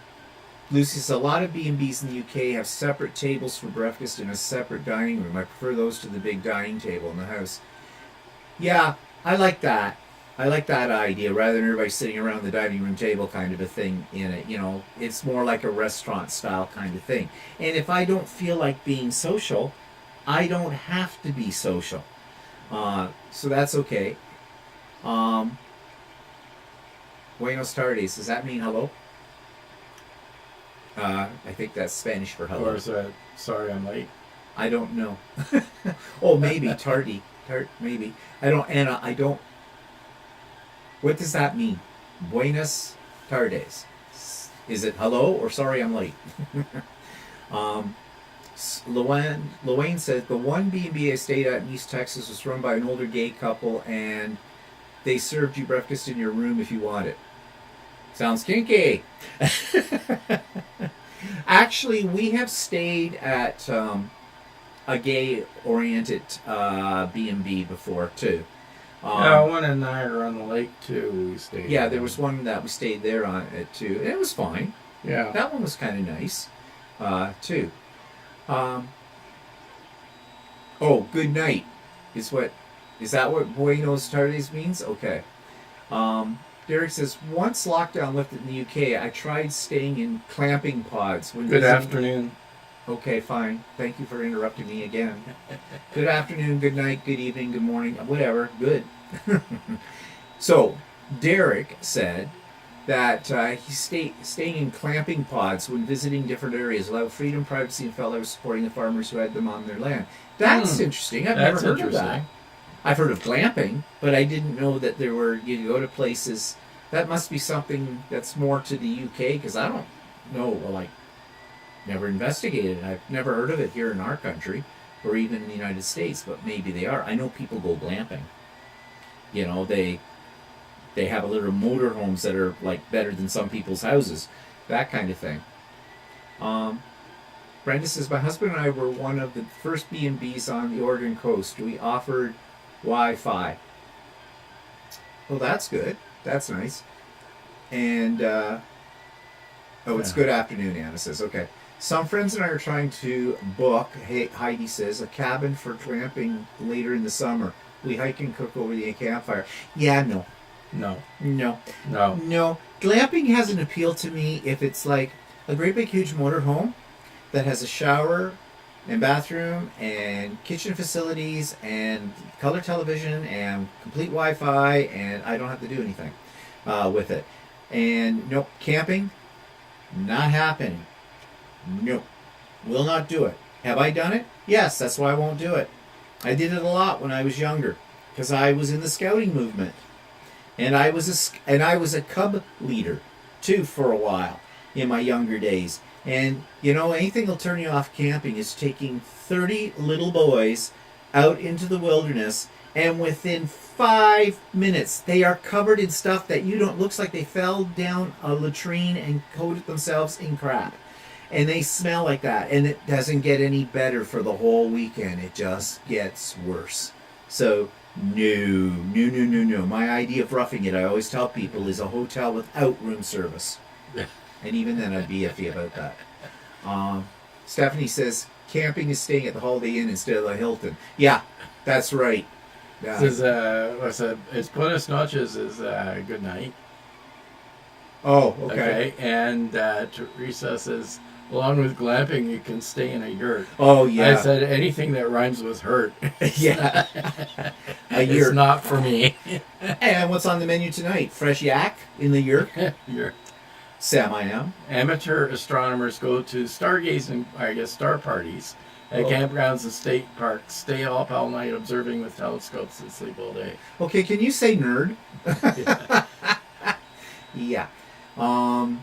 Lucy says, a lot of B&Bs in the UK have separate tables for breakfast in a separate dining room. I prefer those to the big dining table in the house. Yeah, I like that. I like that idea, rather than everybody sitting around the dining room table kind of a thing in it. You know, it's more like a restaurant style kind of thing. And if I don't feel like being social, I don't have to be social. So that's okay. Buenos tardes. Does that mean hello? I think that's Spanish for hello. Or is that, sorry I'm late? I don't know. Oh, maybe. Tardy. Maybe. I don't. What does that mean? Buenas tardes. Is it hello or sorry I'm late? Luane says, the one B&B I stayed at in East Texas was run by an older gay couple, and they served you breakfast in your room if you want it. Sounds kinky. Actually, we have stayed at a gay-oriented B&B before, too. One in Niagara-on-the-Lake, too, we stayed. Yeah, there was one that we stayed there on it, too. And it was fine. Yeah. That one was kind of nice, too. Good night. Is that what Buenos Tardes means? Okay. Derek says, once lockdown lifted in the UK, I tried staying in clamping pods. Good afternoon. Okay, fine. Thank you for interrupting me again. Good afternoon, good night, good evening, good morning, whatever. Good. So, Derek said that he's staying in clamping pods when visiting different areas, allowed freedom, privacy, and felt like was supporting the farmers who had them on their land. That's interesting. I've never heard of that. I've heard of glamping, but I didn't know that you go to places. That must be something that's more to the UK, because I don't know. Well, I never investigated it. I've never heard of it here in our country, or even in the United States, but maybe they are. I know people go glamping. You know, they have a little motorhomes that are like better than some people's houses, that kind of thing. Brenda says, my husband and I were one of the first B&Bs on the Oregon coast. We offered Wi-Fi. Well, that's good. That's nice. And, it's good afternoon, Anna says. Okay. Some friends and I are trying to book, Heidi says, a cabin for glamping later in the summer. We hike and cook over the campfire. Yeah, no. No. Glamping hasn't appealed to me if it's like a great big huge motorhome that has a shower and bathroom and kitchen facilities and color television and complete Wi-Fi, and I don't have to do anything with it. And nope, camping, not happening. Nope, will not do it. Have I done it? Yes, that's why I won't do it. I did it a lot when I was younger because I was in the scouting movement, and I was a cub leader too for a while in my younger days. And, you know, anything that'll turn you off camping is taking 30 little boys out into the wilderness, and within 5 minutes, they are covered in stuff that looks like they fell down a latrine and coated themselves in crap. And they smell like that, and it doesn't get any better for the whole weekend. It just gets worse. So, no. My idea of roughing it, I always tell people, is a hotel without room service. And even then, I'd be iffy about that. Stephanie says, camping is staying at the Holiday Inn instead of the Hilton. Yeah, that's right. Yeah. This is, it's Buenas noches is good night. Oh, okay. And Teresa says, along with glamping, you can stay in a yurt. Oh, yeah. I said anything that rhymes with hurt. Yeah. A It's yurt. not for me. And what's on the menu tonight? Fresh yak in the yurt? Yurt. Sam, I am. Amateur astronomers go to stargazing, I guess, star parties at campgrounds and state parks. Stay up all night observing with telescopes and sleep all day. Okay, can you say nerd? Yeah. Yeah.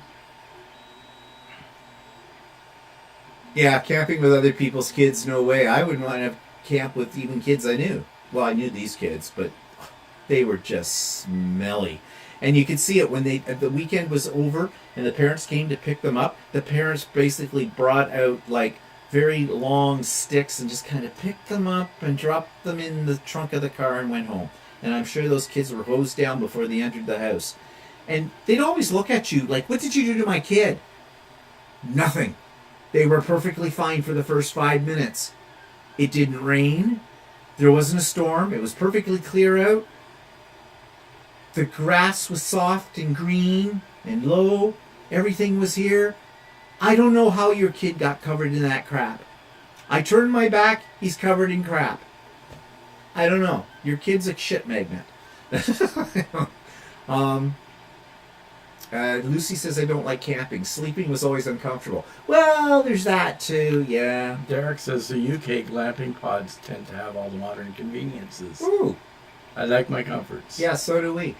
Yeah, camping with other people's kids, no way. I wouldn't want to camp with even kids I knew. Well, I knew these kids, but they were just smelly. And you could see it when the weekend was over and the parents came to pick them up. The parents basically brought out like very long sticks and just kind of picked them up and dropped them in the trunk of the car and went home. And I'm sure those kids were hosed down before they entered the house. And they'd always look at you like, what did you do to my kid? Nothing. They were perfectly fine for the first 5 minutes. It didn't rain. There wasn't a storm. It was perfectly clear out. The grass was soft and green and low. Everything was here. I don't know how your kid got covered in that crap. I turned my back, he's covered in crap. I don't know. Your kid's a shit magnet. Lucy says, I don't like camping. Sleeping was always uncomfortable. Well, there's that too, yeah. Derek says the UK glamping pods tend to have all the modern conveniences. Ooh. I like my comforts. Yeah, so do we.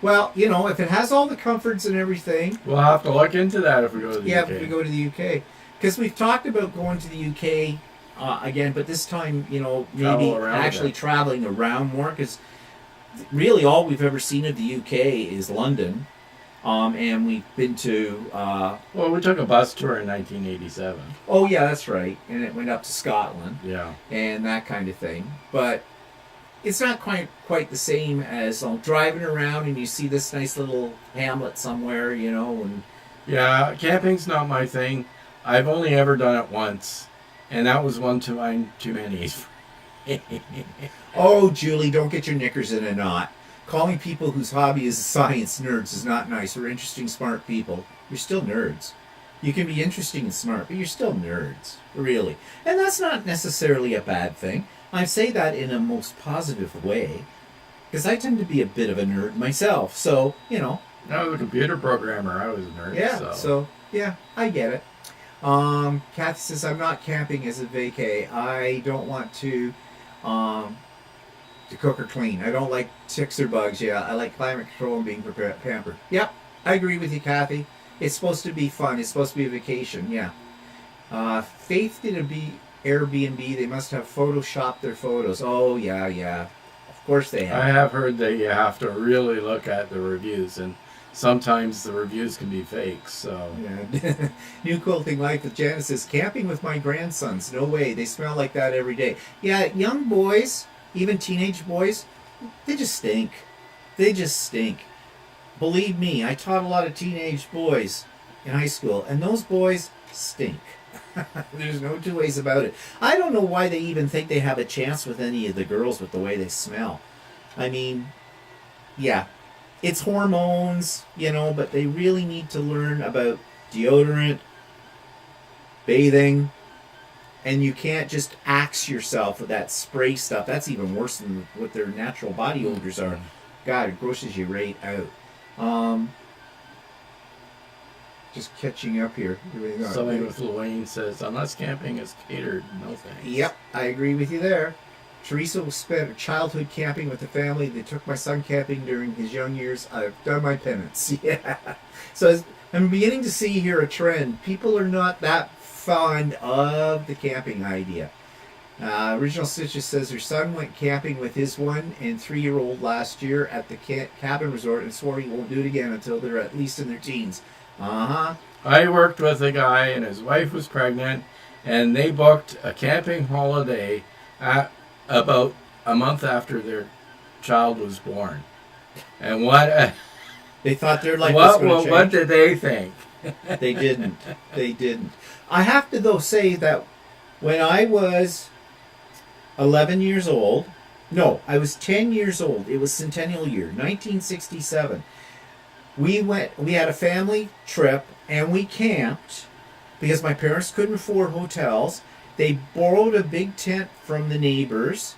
Well, you know, if it has all the comforts and everything. We'll have to look into that if we go to the UK. Yeah, if we go to the UK. Because we've talked about going to the UK again, but this time, you know, maybe actually traveling around more. Because really all we've ever seen of the UK is London. And we've been to... well, we took a bus tour in 1987. Oh, yeah, that's right. And it went up to Scotland. Yeah. And that kind of thing. But... it's not quite the same as driving around and you see this nice little hamlet somewhere, you know. And yeah, camping's not my thing. I've only ever done it once, and that was one too many. Oh, Julie, don't get your knickers in a knot. Calling people whose hobby is science nerds is not nice. We're interesting, smart people. You're still nerds. You can be interesting and smart, but you're still nerds, really. And that's not necessarily a bad thing. I say that in a most positive way, because I tend to be a bit of a nerd myself. So, you know. I was a computer programmer. I was a nerd. Yeah, so yeah, I get it. Kathy says, I'm not camping as a vacay. I don't want to cook or clean. I don't like ticks or bugs. Yeah, I like climate control and being pampered. Yep, I agree with you, Kathy. It's supposed to be fun. It's supposed to be a vacation, yeah. Faith did Airbnb. They must have photoshopped their photos. Oh, yeah. Of course they have. I have heard that you have to really look at the reviews, and sometimes the reviews can be fake, so... Yeah. New Quilting Life with Janice says, camping with my grandsons. No way. They smell like that every day. Yeah, young boys, even teenage boys, they just stink. They just stink. Believe me, I taught a lot of teenage boys in high school, and those boys stink. There's no two ways about it. I don't know why they even think they have a chance with any of the girls with the way they smell. I mean, yeah, it's hormones, you know, but they really need to learn about deodorant, bathing, and you can't just axe yourself with that spray stuff. That's even worse than what their natural body odors are. God, it grosses you right out. Just catching up here. Somebody with Luane says, unless camping is catered, no thanks. Yep, I agree with you there. Teresa spent her childhood camping with the family. They took my son camping during his young years. I've done my penance. Yeah. So I'm beginning to see here a trend. People are not that fond of the camping idea. Original Stitches says her son went camping with his 1 and 3-year-old last year at the cabin resort and swore he won't do it again until they're at least in their teens. I worked with a guy and his wife was pregnant, and they booked a camping holiday at about a month after their child was born. And They thought their life was going to change. What did they think? They didn't. They didn't. I have to, though, say that when I was 11 years old, no, I was 10 years old. It was Centennial Year, 1967. We had a family trip, and we camped because my parents couldn't afford hotels. They borrowed a big tent from the neighbors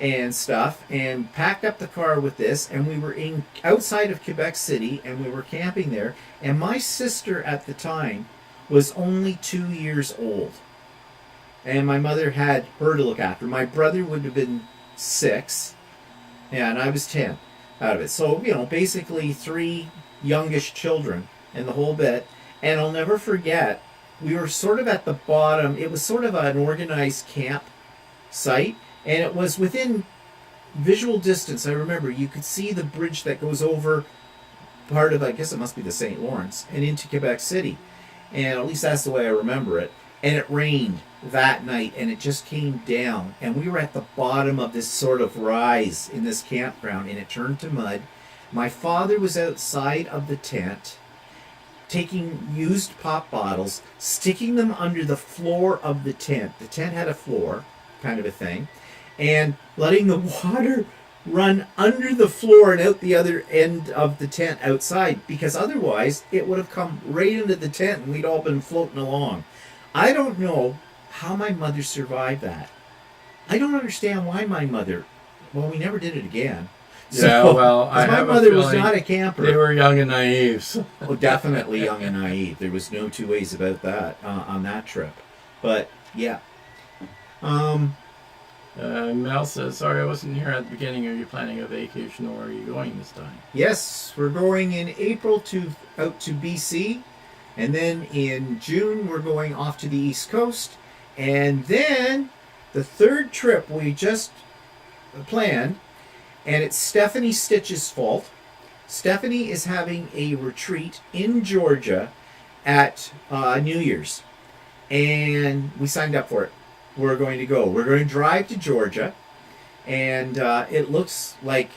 and stuff and packed up the car with this, and we were outside of Quebec City, and we were camping there. And my sister at the time was only 2 years old. And my mother had her to look after. My brother would have been 6, and I was 10 out of it. So, basically 3 youngish children and the whole bit. And I'll never forget, we were sort of at the bottom. It was sort of an organized camp site, and it was within visual distance. I remember you could see the bridge that goes over part of, I guess it must be the St. Lawrence, and into Quebec City. And at least that's the way I remember it. And it rained that night, and it just came down. And we were at the bottom of this sort of rise in this campground, and it turned to mud. My father was outside of the tent, taking used pop bottles, sticking them under the floor of the tent. The tent had a floor, kind of a thing, and letting the water run under the floor and out the other end of the tent outside, because otherwise it would have come right into the tent and we'd all been floating along. I don't know how my mother survived that. I don't understand why my mother, well, we never did it again. Yeah, well, my mother was not a camper. They were young and naive. So. Oh, definitely young and naive. There was no two ways about that on that trip. But yeah. Mel says, "Sorry, I wasn't here at the beginning. Are you planning a vacation, or are you going this time?" Yes, we're going in April out to BC, and then in June we're going off to the East Coast, and then the third trip we just planned. And it's Stephanie Stitch's fault. Stephanie is having a retreat in Georgia at New Year's. And we signed up for it. We're going to go. We're going to drive to Georgia. And it looks like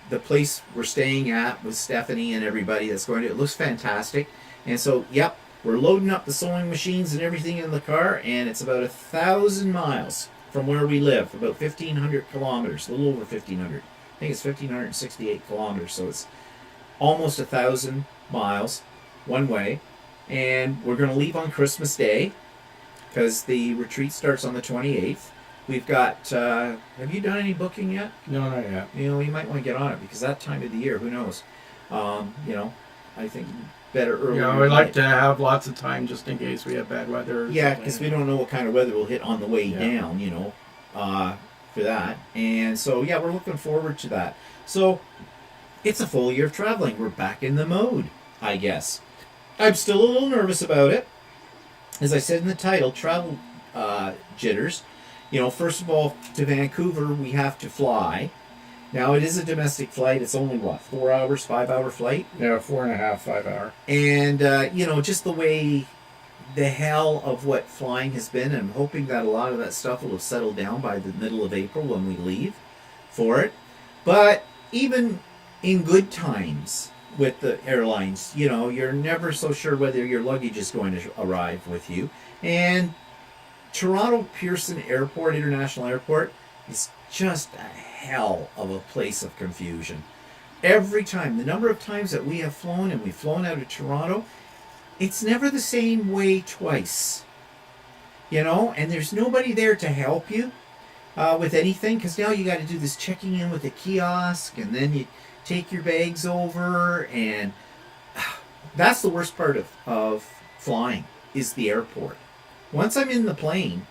the place we're staying at with Stephanie and everybody that's going to, it looks fantastic. And so, yep, we're loading up the sewing machines and everything in the car. And it's about 1,000 miles from where we live. About 1,500 kilometers, a little over 1,500. I think it's 1,568 kilometers, so it's almost 1,000 miles one way. And we're going to leave on Christmas Day because the retreat starts on the 28th. We've got, have you done any booking yet? No, not yet. You might want to get on it because that time of the year, who knows? I think better early. Yeah, we'd like to have lots of time just in case we have bad weather. Yeah, because we don't know what kind of weather will hit on the way down, for that. And so, yeah, we're looking forward to that. So, it's a full year of traveling. We're back in the mode, I guess. I'm still a little nervous about it. As I said in the title, travel jitters. First of all, to Vancouver, we have to fly. Now, it is a domestic flight. It's only, 4 hours, 5-hour flight? Yeah, 4.5, 5 hour. And, just the way the hell of what flying has been. I'm hoping that a lot of that stuff will have settled down by the middle of April when we leave for it. But even in good times with the airlines, you're never so sure whether your luggage is going to arrive with you. And Toronto Pearson Airport, International Airport, is just a hell of a place of confusion. Every time, the number of times that we have flown, and we've flown out of Toronto, it's never the same way twice, and there's nobody there to help you with anything, because now you got to do this checking in with the kiosk, and then you take your bags over, and that's the worst part of flying, is the airport. Once I'm in the plane,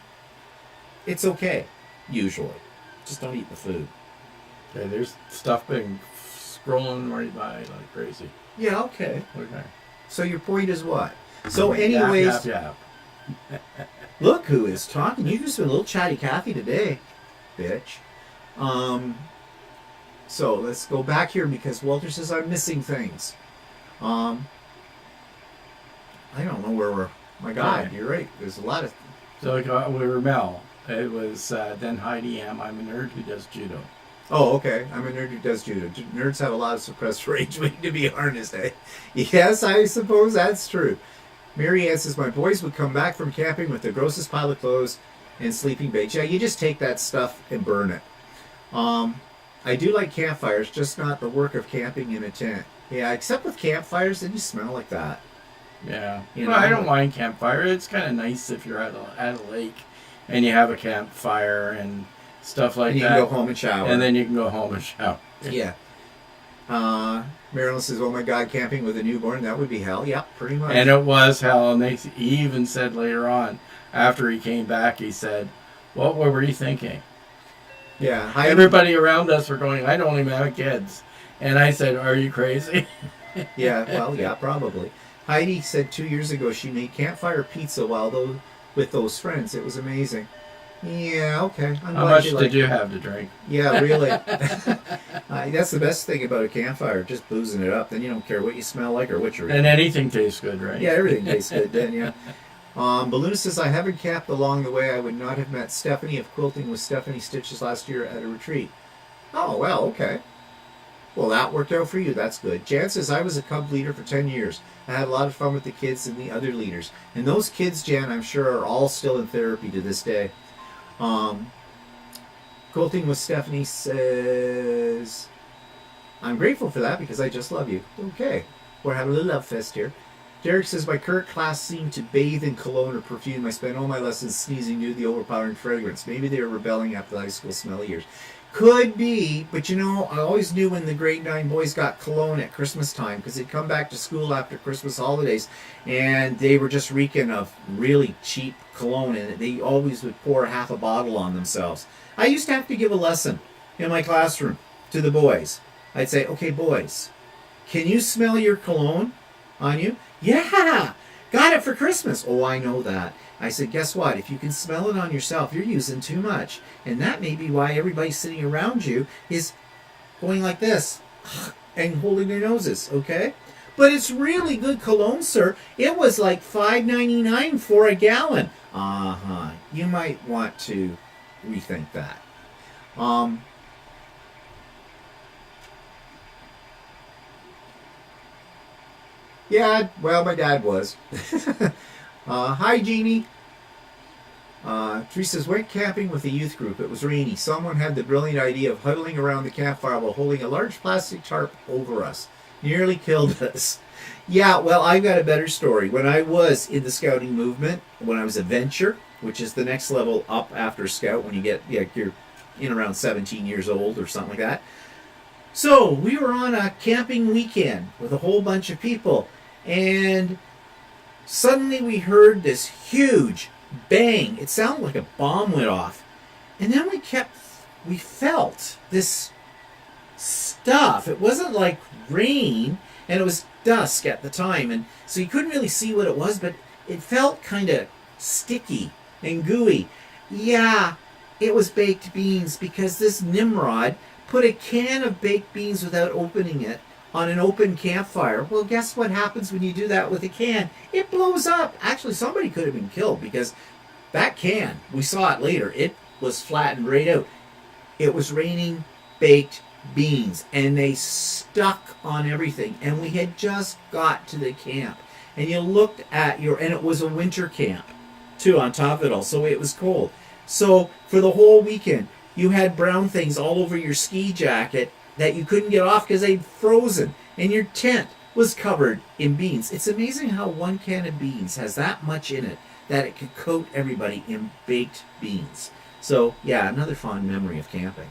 it's okay, usually. Just don't eat the food. Okay, there's stuff being scrolling right by like crazy. Yeah, okay. Okay. So your point is what? So Yap, anyways, yap. look who is talking. You've just been a little chatty Cathy today, bitch. So let's go back here because Walter says I'm missing things. I don't know where we're. My God, Okay. you're right. There's a lot of. So we were Mel. It was then Heidi M. I'm a nerd who does judo. Oh, okay. I'm a nerd who does judo. Nerds have a lot of suppressed rage waiting to be harnessed. Eh? Yes, I suppose that's true. Mary Ann says, my boys would come back from camping with the grossest pile of clothes and sleeping bags. Yeah, you just take that stuff and burn it. I do like campfires, just not the work of camping in a tent. Yeah, except with campfires, they just smell like that. Yeah. You Well, know, I don't mind campfire. It's kind of nice if you're at a lake and you have a campfire and stuff like and you that. can go home and shower. And then you can go home and shower. Yeah. Marilyn says, oh my God, camping with a newborn, that would be hell. Yeah, pretty much. And it was hell. And he even said later on, after he came back, he said, what were you thinking? Yeah. Everybody around us were going, I don't even have kids. And I said, are you crazy? Yeah, well, yeah, probably. Heidi said 2 years ago she made campfire pizza with those friends. It was amazing. Yeah, okay. How much did you have to drink? Yeah, really. That's the best thing about a campfire, just boozing it up. Then you don't care what you smell like or what you're eating. And anything tastes good, right? Yeah, everything tastes good then, yeah. Balloon says, I haven't camped along the way. I would not have met Stephanie if quilting with Stephanie Stitches last year at a retreat. Oh, well, okay. Well, that worked out for you. That's good. Jan says, I was a cub leader for 10 years. I had a lot of fun with the kids and the other leaders. And those kids, Jan, I'm sure are all still in therapy to this day. Quilting with Stephanie says, I'm grateful for that because I just love you. Okay. We're having a little love fest here. Derek says, my current class seemed to bathe in cologne or perfume. I spent all my lessons sneezing due to the overpowering fragrance. Maybe they were rebelling after the high school smelly years. Could be, but you know, I always knew when the grade 9 boys got cologne at Christmas time because they'd come back to school after Christmas holidays and they were just reeking of really cheap cologne and they always would pour half a bottle on themselves. I used to have to give a lesson in my classroom to the boys. I'd say, okay, boys, can you smell your cologne on you? Yeah, got it for Christmas. Oh, I know that. I said, guess what? If you can smell it on yourself, you're using too much. And that may be why everybody sitting around you is going like this and holding their noses, okay? But it's really good cologne, sir. It was like $5.99 for a gallon. Uh-huh. You might want to rethink that. Yeah, well, my dad was. Hi, Jeannie. Teresa says, went camping with a youth group. It was rainy. Someone had the brilliant idea of huddling around the campfire while holding a large plastic tarp over us. Nearly killed us. Yeah, well, I've got a better story. When I was in the scouting movement, when I was a venture, which is the next level up after scout, when you get, you're in around 17 years old or something like that. So we were on a camping weekend with a whole bunch of people. And suddenly we heard this huge bang. It sounded like a bomb went off. And then we felt this stuff. It wasn't like rain, and it was dusk at the time. And so you couldn't really see what it was, but it felt kind of sticky and gooey. Yeah, it was baked beans because this Nimrod put a can of baked beans without opening it on an open campfire. Well, guess what happens when you do that with a can? It blows up. Actually, somebody could have been killed because that can, we saw it later, it was flattened right out. It was raining baked beans and they stuck on everything. And we had just got to the camp. And you looked at and it was a winter camp too on top of it all. So it was cold. So for the whole weekend, you had brown things all over your ski jacket that you couldn't get off because they'd frozen, and your tent was covered in beans. It's amazing how one can of beans has that much in it that it could coat everybody in baked beans. So yeah, another fond memory of camping.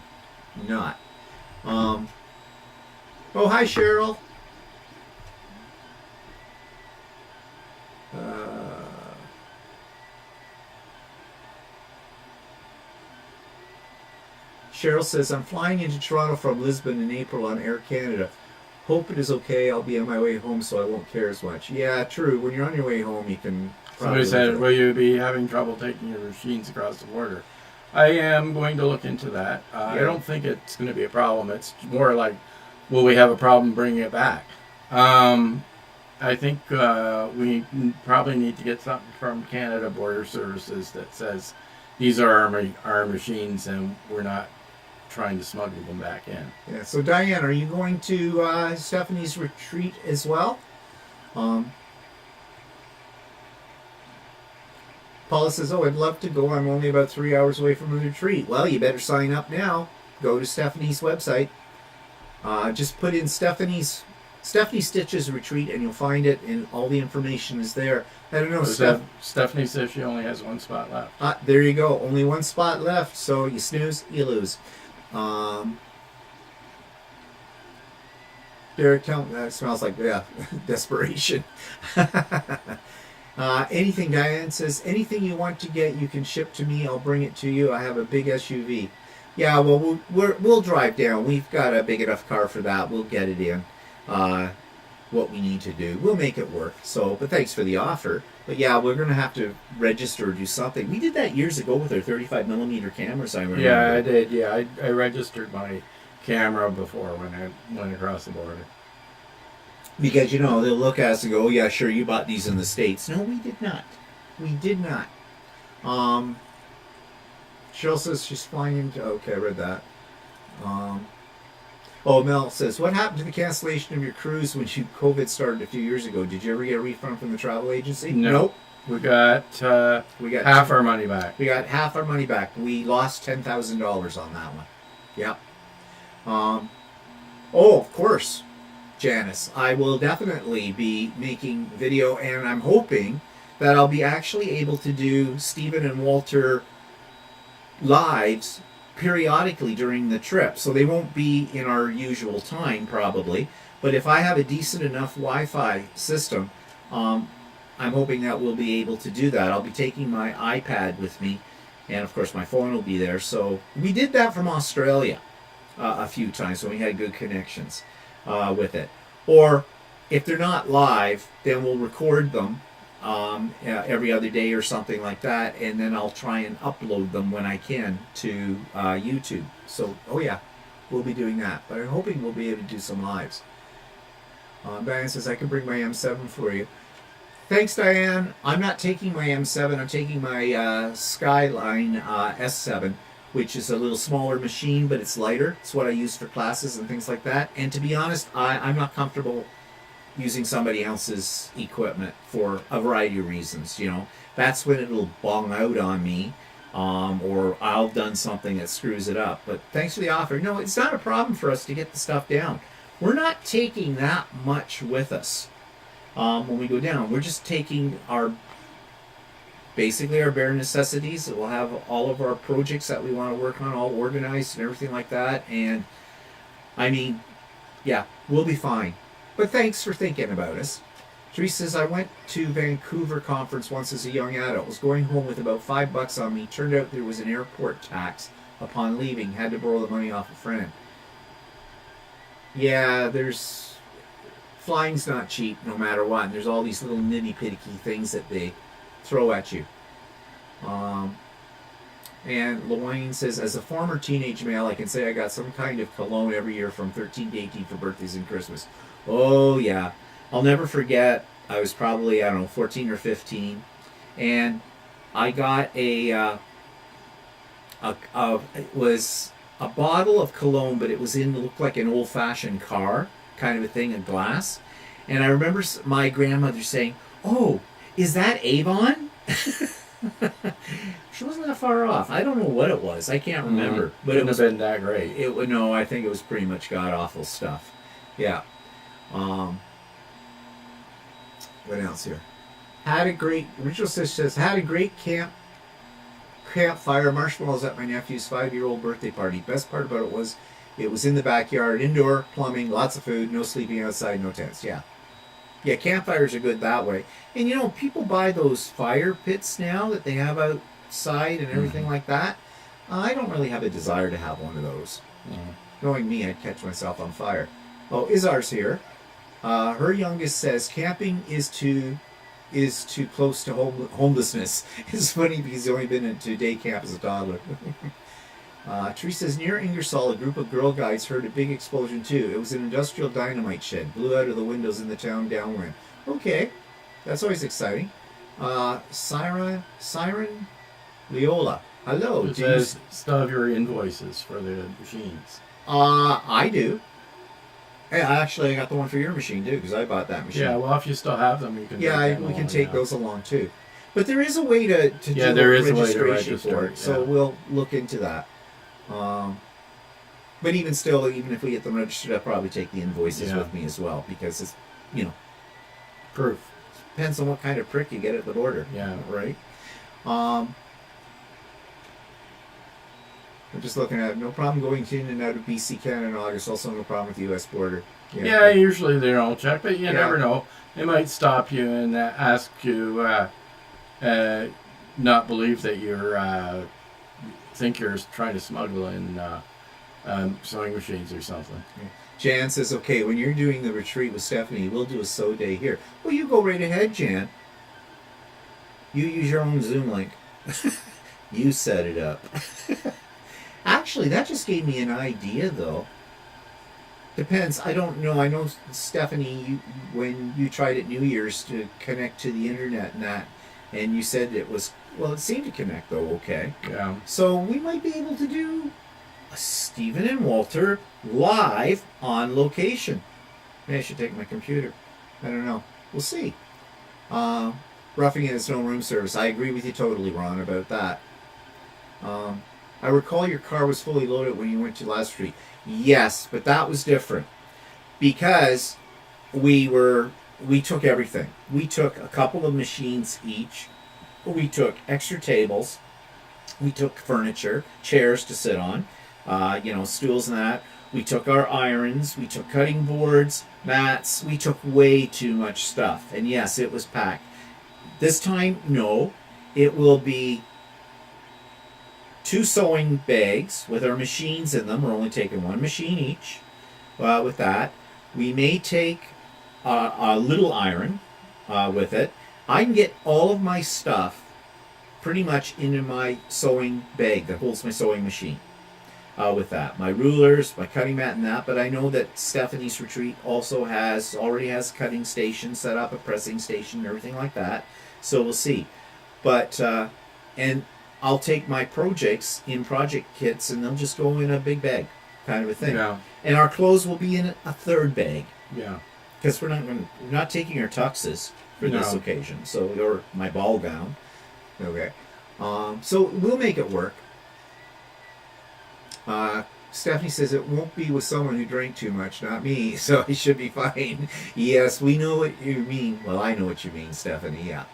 Not. Oh, hi Cheryl. Cheryl says, I'm flying into Toronto from Lisbon in April on Air Canada. Hope it is okay. I'll be on my way home, so I won't care as much. Yeah, true. When you're on your way home, you can probably... Somebody said, will you be having trouble taking your machines across the border? I am going to look into that. I don't think it's going to be a problem. It's more like, will we have a problem bringing it back? I think we probably need to get something from Canada Border Services that says these are our machines and we're not trying to smuggle them back in. Yeah. So Diane, are you going to Stephanie's retreat as well? Paula says, oh, I'd love to go. I'm only about 3 hours away from the retreat. Well, you better sign up now. Go to Stephanie's website. Just put in Stephanie Stitches Retreat and you'll find it, and all the information is there. I don't know. Stephanie says she only has one spot left. There you go. Only one spot left. So you snooze, you lose. Derek, that smells like, desperation. Anything, Diane says, anything you want to get, you can ship to me. I'll bring it to you. I have a big SUV. Yeah, well, we'll drive down. We've got a big enough car for that. We'll get it in. What we need to do. We'll make it work. So, but thanks for the offer. But yeah, we're going to have to register or do something. We did that years ago with our 35mm cameras, I remember. Yeah, I did. Yeah, I registered my camera before when I went across the border. Because, they'll look at us and go, oh, yeah, sure, you bought these in the States. No, we did not. We did not. Cheryl says she's flying into... Okay, I read that. Mel says, what happened to the cancellation of your cruise when COVID started a few years ago? Did you ever get a refund from the travel agency? Nope. We got half our money back. We got half our money back. We lost $10,000 on that one. Yep. Of course, Janice. I will definitely be making video, and I'm hoping that I'll be actually able to do Stephen and Walter lives periodically during the trip. So they won't be in our usual time, probably. But if I have a decent enough Wi-Fi system, I'm hoping that we'll be able to do that. I'll be taking my iPad with me, and of course my phone will be there. So we did that from Australia a few times when we had good connections with it. Or if they're not live, then we'll record them every other day or something like that, and then I'll try and upload them when I can to YouTube. So, we'll be doing that. But I'm hoping we'll be able to do some lives. Diane says, I can bring my M7 for you. Thanks, Diane. I'm not taking my M7. I'm taking my Skyline S7, which is a little smaller machine, but it's lighter. It's what I use for classes and things like that. And to be honest, I'm not comfortable using somebody else's equipment for a variety of reasons. That's when it'll bong out on me, or I'll done something that screws it up. But thanks for the offer. No, it's not a problem for us to get the stuff down. We're not taking that much with us when we go down. We're just taking basically our bare necessities. We'll have all of our projects that we want to work on all organized and everything like that. And we'll be fine. But thanks for thinking about us. Teresa says, I went to Vancouver conference once as a young adult. Was going home with about $5 on me. Turned out there was an airport tax upon leaving. Had to borrow the money off a friend. Yeah, flying's not cheap no matter what. And there's all these little nitty-pitty things that they throw at you. And Luane says, as a former teenage male, I can say I got some kind of cologne every year from 13 to 18 for birthdays and Christmas. Oh, yeah. I'll never forget, I was probably, 14 or 15, and I got it was a bottle of cologne, but it looked like an old-fashioned car kind of a thing, a glass. And I remember my grandmother saying, oh, is that Avon? She wasn't that far off. I don't know what it was. I can't remember. But it wouldn't have been that great. No, I think it was pretty much god-awful stuff. Yeah. What else here? Rachel says, had a great campfire, marshmallows at my nephew's 5-year-old birthday party. Best part about it was in the backyard, indoor, plumbing, lots of food, no sleeping outside, no tents. Yeah, campfires are good that way. And people buy those fire pits now that they have outside and everything like that. I don't really have a desire to have one of those. Mm. Knowing me, I'd catch myself on fire. Oh, Izar's here. Her youngest says camping is too close to homelessness. It's funny because he's only been into day camp as a toddler. Teresa says near Ingersoll, a group of Girl Guides heard a big explosion too. It was an industrial dynamite shed, blew out of the windows in the town downwind. Okay, that's always exciting. Siren Leola, hello. It says stub your invoices for the machines. I do. Hey, I got the one for your machine too because I bought that machine. Yeah, well, if you still have them, you can. We can take those along too. But there is a way to do there is registration a way to register for it, so we'll look into that. But even still, even if we get them registered, I'll probably take the invoices with me as well because it's, proof. Depends on what kind of prick you get at the border. Yeah. Right? I'm just looking at no problem going in and out of BC, Canada in August. Also no problem with the U.S. border. Yeah, usually they don't check, but you never know. They might stop you and ask you, not believe that you're, think you're trying to smuggle in sewing machines or something. Jan says, okay, when you're doing the retreat with Stephanie, we'll do a sew day here. Well, you go right ahead, Jan. You use your own Zoom link. You set it up. Actually, that just gave me an idea, though. Depends. I don't know. I know, Stephanie, when you tried at New Year's to connect to the internet and you said it seemed to connect, though, okay. Yeah. So we might be able to do a Stephen and Walter live on location. Maybe I should take my computer. I don't know. We'll see. Roughing it, it's no room service. I agree with you totally, Ron, about that. I recall your car was fully loaded when you went to Last Street. Yes, but that was different because we took everything. We took a couple of machines each. We took extra tables. We took furniture, chairs to sit on, stools and that. We took our irons. We took cutting boards, mats. We took way too much stuff. And yes, it was packed. This time, no. It will be 2 sewing bags with our machines in them. We're only taking 1 machine each. With that, we may take a little iron with it. I can get all of my stuff pretty much into my sewing bag that holds my sewing machine. With that, my rulers, my cutting mat, and that. But I know that Stephanie's retreat also already has a cutting station set up, a pressing station, and everything like that. So we'll see. But and I'll take my projects in project kits, and they'll just go in a big bag, kind of a thing. Yeah. And our clothes will be in a 3rd bag. Yeah. Because we're not taking our tuxes for this occasion. So, or my ball gown. Okay. So we'll make it work. Stephanie says it won't be with someone who drank too much, not me, so I should be fine. Yes, we know what you mean. Well, I know what you mean, Stephanie, yeah.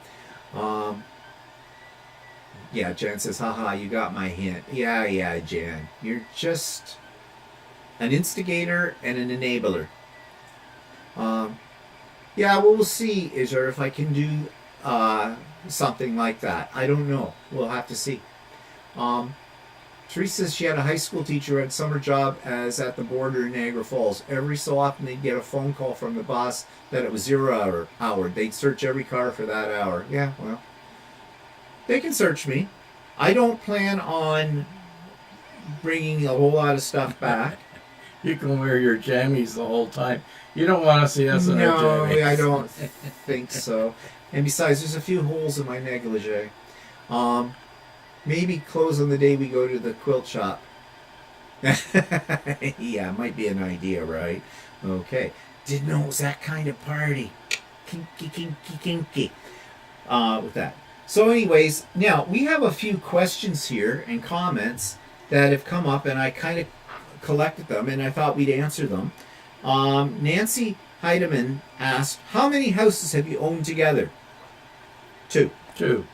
Yeah, Jan says, haha, you got my hint. Yeah, Jan. You're just an instigator and an enabler. Yeah, well, we'll see, Izzer, if I can do something like that. I don't know. We'll have to see. Teresa says she had a high school teacher who had summer job as at the border in Niagara Falls. Every so often they'd get a phone call from the boss that it was 0 hour. They'd search every car for that hour. Yeah, well, they can search me. I don't plan on bringing a whole lot of stuff back. You can wear your jammies the whole time. You don't want to see us in our jammies. No, I don't think so. And besides, there's a few holes in my negligee. Maybe close on the day we go to the quilt shop. Yeah, might be an idea, right? Okay. Didn't know it was that kind of party. Kinky. With that. So anyways, now we have a few questions here and comments that have come up, and I kind of collected them, and I thought we'd answer them. Nancy Heidemann asked, how many houses have you owned together? 2. 2.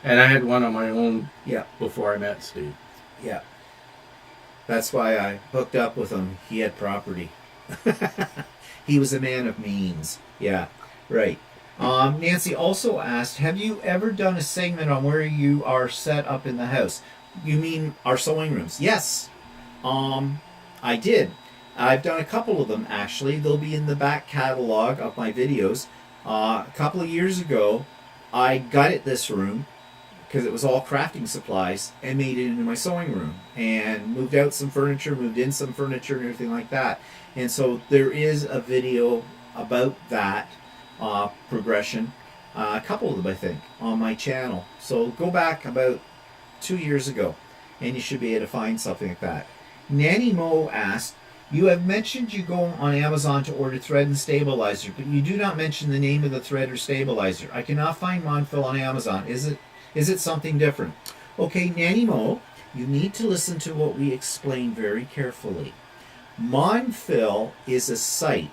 And I had one on my own Yeah. before I met Steve. Yeah. That's why I hooked up with him. He had property. He was a man of means. Yeah, right. Nancy also asked, have you ever done a segment on where you are set up in the house? You mean our sewing rooms? Yes. I did. I've done a couple of them actually. They'll be in the back catalog of my videos. A couple of years ago, I gutted this room because it was all crafting supplies and made it into my sewing room and moved out some furniture, moved in some furniture and everything like that. And so there is a video about that progression, a couple of them I think, on my channel. So go back about 2 years ago and you should be able to find something like that. Nanny Mo asked, you have mentioned you go on Amazon to order thread and stabilizer, but you do not mention the name of the thread or stabilizer. I cannot find Monfil on Amazon. Is it something different? Okay, Nanny Mo, you need to listen to what we explain very carefully. Monfil is a site,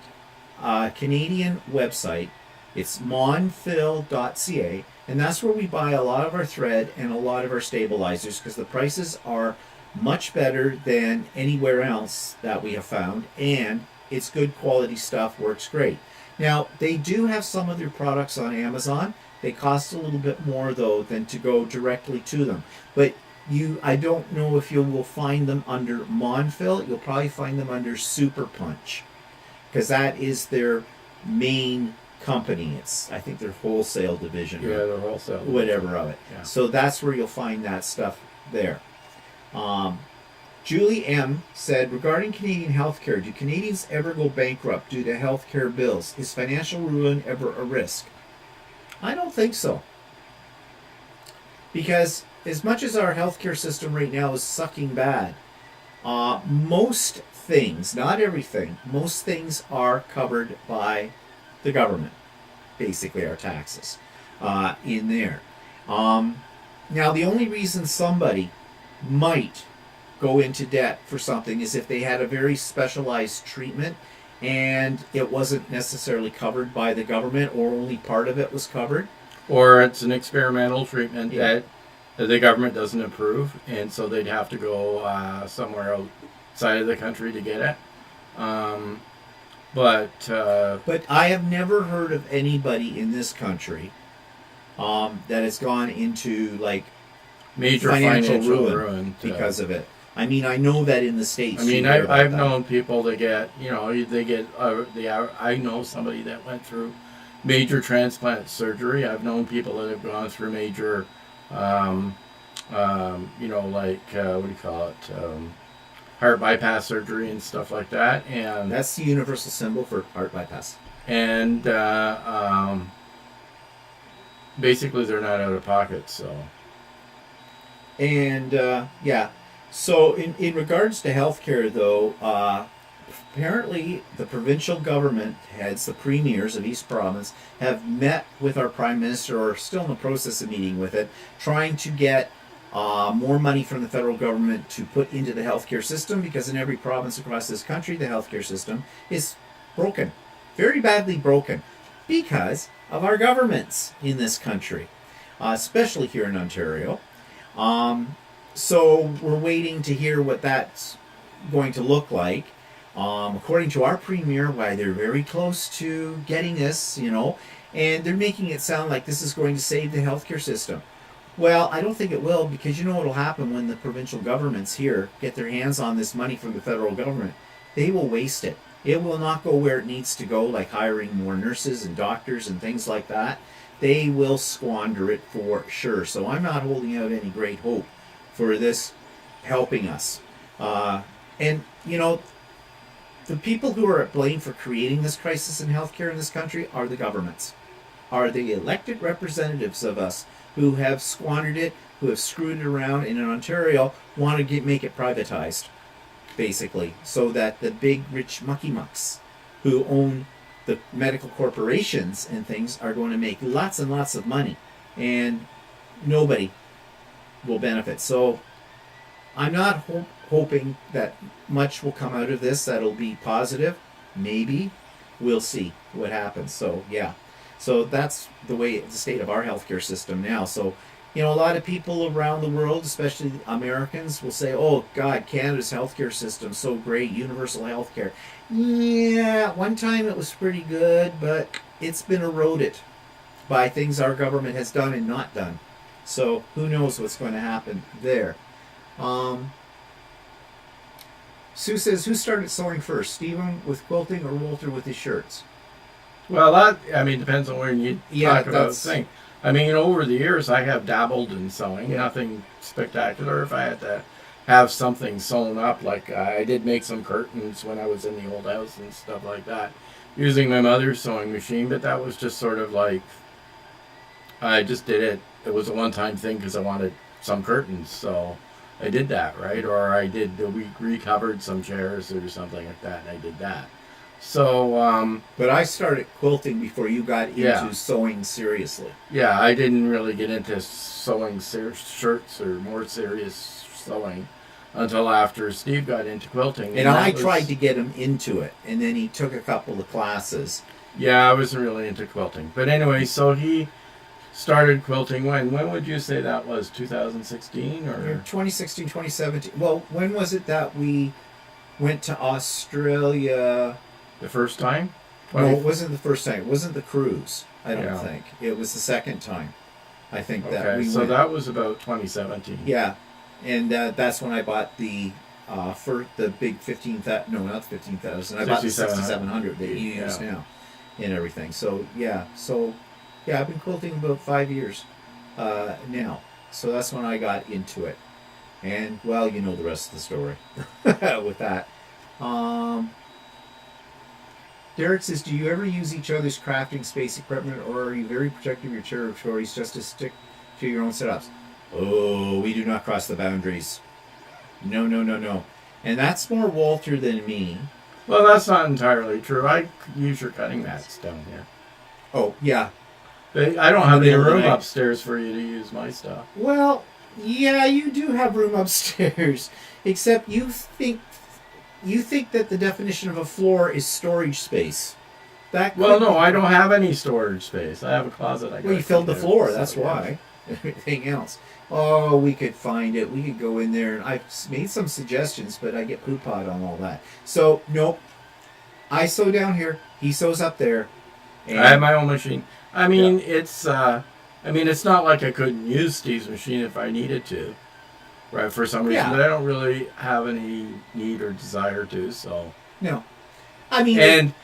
a Canadian website. It's monfil.ca, and that's where we buy a lot of our thread and a lot of our stabilizers because the prices are much better than anywhere else that we have found, and it's good quality stuff, works great. Now, they do have some of their products on Amazon. They cost a little bit more though than to go directly to them. But I don't know if you will find them under Monfil. You'll probably find them under Super Punch because that is their main company. It's, I think, their wholesale division. Yeah, the wholesale. Whatever of it. Yeah. So that's where you'll find that stuff there. Julie M. said, regarding Canadian healthcare, do Canadians ever go bankrupt due to healthcare bills? Is financial ruin ever a risk? I don't think so. Because as much as our healthcare system right now is sucking bad, most things, not everything, most things are covered by the government. Basically our taxes in there. Now the only reason somebody might go into debt for something is if they had a very specialized treatment and it wasn't necessarily covered by the government or only part of it was covered. Or it's an experimental treatment Yeah. that the government doesn't approve, and so they'd have to go somewhere outside of the country to get it. But I have never heard of anybody in this country that has gone into like major financial ruin ruin because of it. I mean, I know that in the States. I mean, you hear about I've that. known people that get, I know somebody that went through major transplant surgery. I've known people that have gone through major, what do you call it, heart bypass surgery and stuff like that. And That's the universal symbol for heart bypass. and basically they're not out of pocket, so. And yeah, so in regards to healthcare, though, apparently the provincial government heads, the premiers of each province, have met with our prime minister, or are still in the process of meeting with it, trying to get more money from the federal government to put into the healthcare system, because in every province across this country, the healthcare system is broken, very badly broken, because of our governments in this country, especially here in Ontario. So we're waiting to hear what that's going to look like. According to our premier, why they're very close to getting this, and they're making it sound like this is going to save the healthcare system. Well, I don't think it will, because you know what will happen when the provincial governments here get their hands on this money from the federal government. They will waste it. It will not go where it needs to go, like hiring more nurses and doctors and things like that. They will squander it for sure. So I'm not holding out any great hope for this helping us. And, the people who are at blame for creating this crisis in healthcare in this country are the governments, are the elected representatives of us who have squandered it, who have screwed it around, and in Ontario want to make it privatized, basically, so that the big rich mucky mucks who own the medical corporations and things are going to make lots and lots of money, and nobody will benefit. So I'm not hoping that much will come out of this that'll be positive. Maybe. We'll see what happens. So yeah, so that's the state of our healthcare system now. So a lot of people around the world, especially Americans, will say, oh God, Canada's healthcare system so great, universal healthcare. Yeah, one time it was pretty good, but it's been eroded by things our government has done and not done. So who knows what's going to happen there. Sue says, who started sewing first, Stephen with quilting or Walter with his shirts? Well, that, I mean, depends on where you talk about that's- thing. I mean, over the years, I have dabbled in sewing. Yeah. Nothing spectacular. If I had to have something sewn up, like I did make some curtains when I was in the old house and stuff like that, using my mother's sewing machine. But that was just sort of like, I just did it. It was a one-time thing because I wanted some curtains, so I did that, right? Or we recovered some chairs or something like that, and I did that. So, But I started quilting before you got into Yeah. sewing seriously. yeah, I didn't really get into sewing shirts or more serious sewing until after Steve got into quilting. And I tried to get him into it, and then he took a couple of classes. Yeah, I wasn't really into quilting. But anyway, so he started quilting when? When would you say that was? 2016 or? 2016, 2017. Well, when was it that we went to Australia? The first time? No, it wasn't the first time. It wasn't the cruise, I don't Yeah. think. It was the second time, I think, that Okay, we so went. that was about 2017. Yeah, and that's when I bought the for the big 15,000. No, not 15,000. I bought the 6,700 that you use now, and everything. So yeah, I've been quilting about 5 years now. So that's when I got into it, and well, you know the rest of the story with that. Derek says, do you ever use each other's crafting space equipment, or are you very protective of your territories just to stick to your own setups? Oh, we do not cross the boundaries. No. And that's more Walter than me. Well, that's not entirely true. I use your cutting mats down here. Oh, yeah. I don't In have the any middle of the room night. upstairs for you to use my stuff. Well, yeah, you do have room upstairs. Except you think that the definition of a floor is storage space. Well, no, I don't have any storage space. I have a closet. Well, you filled the floor, that's yeah. why. Everything else. Oh, we could find it. We could go in there. And I've made some suggestions, but I get poo-pod on all that. So, nope. I sew down here. He sews up there. And I have my own machine. I mean, it's not like I couldn't use Steve's machine if I needed to, right? For some reason, Yeah. but I don't really have any need or desire to. So, No. I mean, and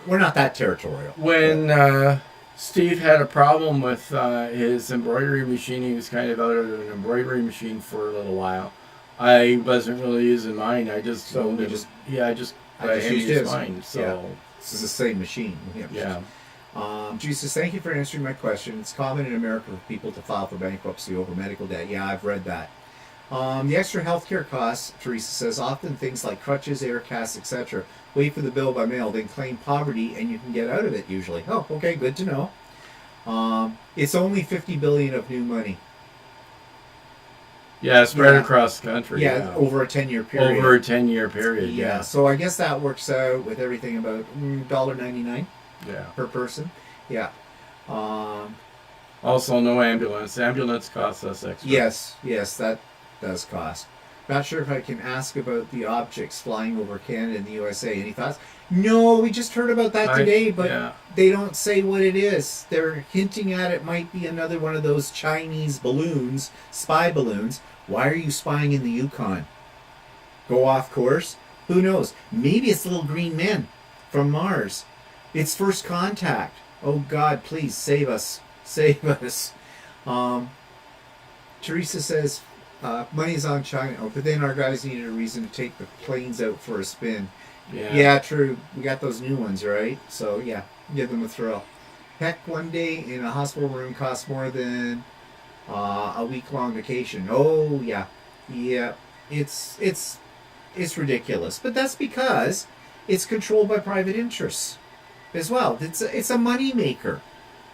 we're not that territorial. when Steve had a problem with his embroidery machine, he was kind of out of an embroidery machine for a little while. I wasn't really using mine. I just So owned you it. just- I just I let just him used use his. mine. So Yeah. This is the same machine. yeah. Jesus, thank you for answering my question. It's common in America for people to file for bankruptcy over medical debt. Yeah, I've read that. The extra healthcare costs, Teresa says, often things like crutches, air casts, etc. Wait for the bill by mail, then claim poverty, and you can get out of it usually. Oh, okay, good to know. It's only $50 billion of new money. Yeah, spread Yeah. across the country. Yeah, over a 10-year period. Over a 10-year period. Yeah, so I guess that works out with everything about $1.99 Yeah. per person. Yeah. Also, no ambulance. Ambulance costs us extra. Yes, that does cost. Not sure if I can ask about the objects flying over Canada and the USA. Any thoughts? No, we just heard about that today, but yeah. they don't say what it is. They're hinting at it might be another one of those Chinese balloons, spy balloons. Why are you spying in the Yukon? Go off course? Who knows? Maybe it's little green men from Mars. It's first contact. Oh God, please save us. Save us. Teresa says, money's on China. Oh, but then our guys needed a reason to take the planes out for a spin. Yeah, true. We got those new ones, right? So yeah, give them a thrill. Heck, one day in a hospital room costs more than a week-long vacation. Oh yeah, it's ridiculous. But that's because it's controlled by private interests as well. It's a money maker.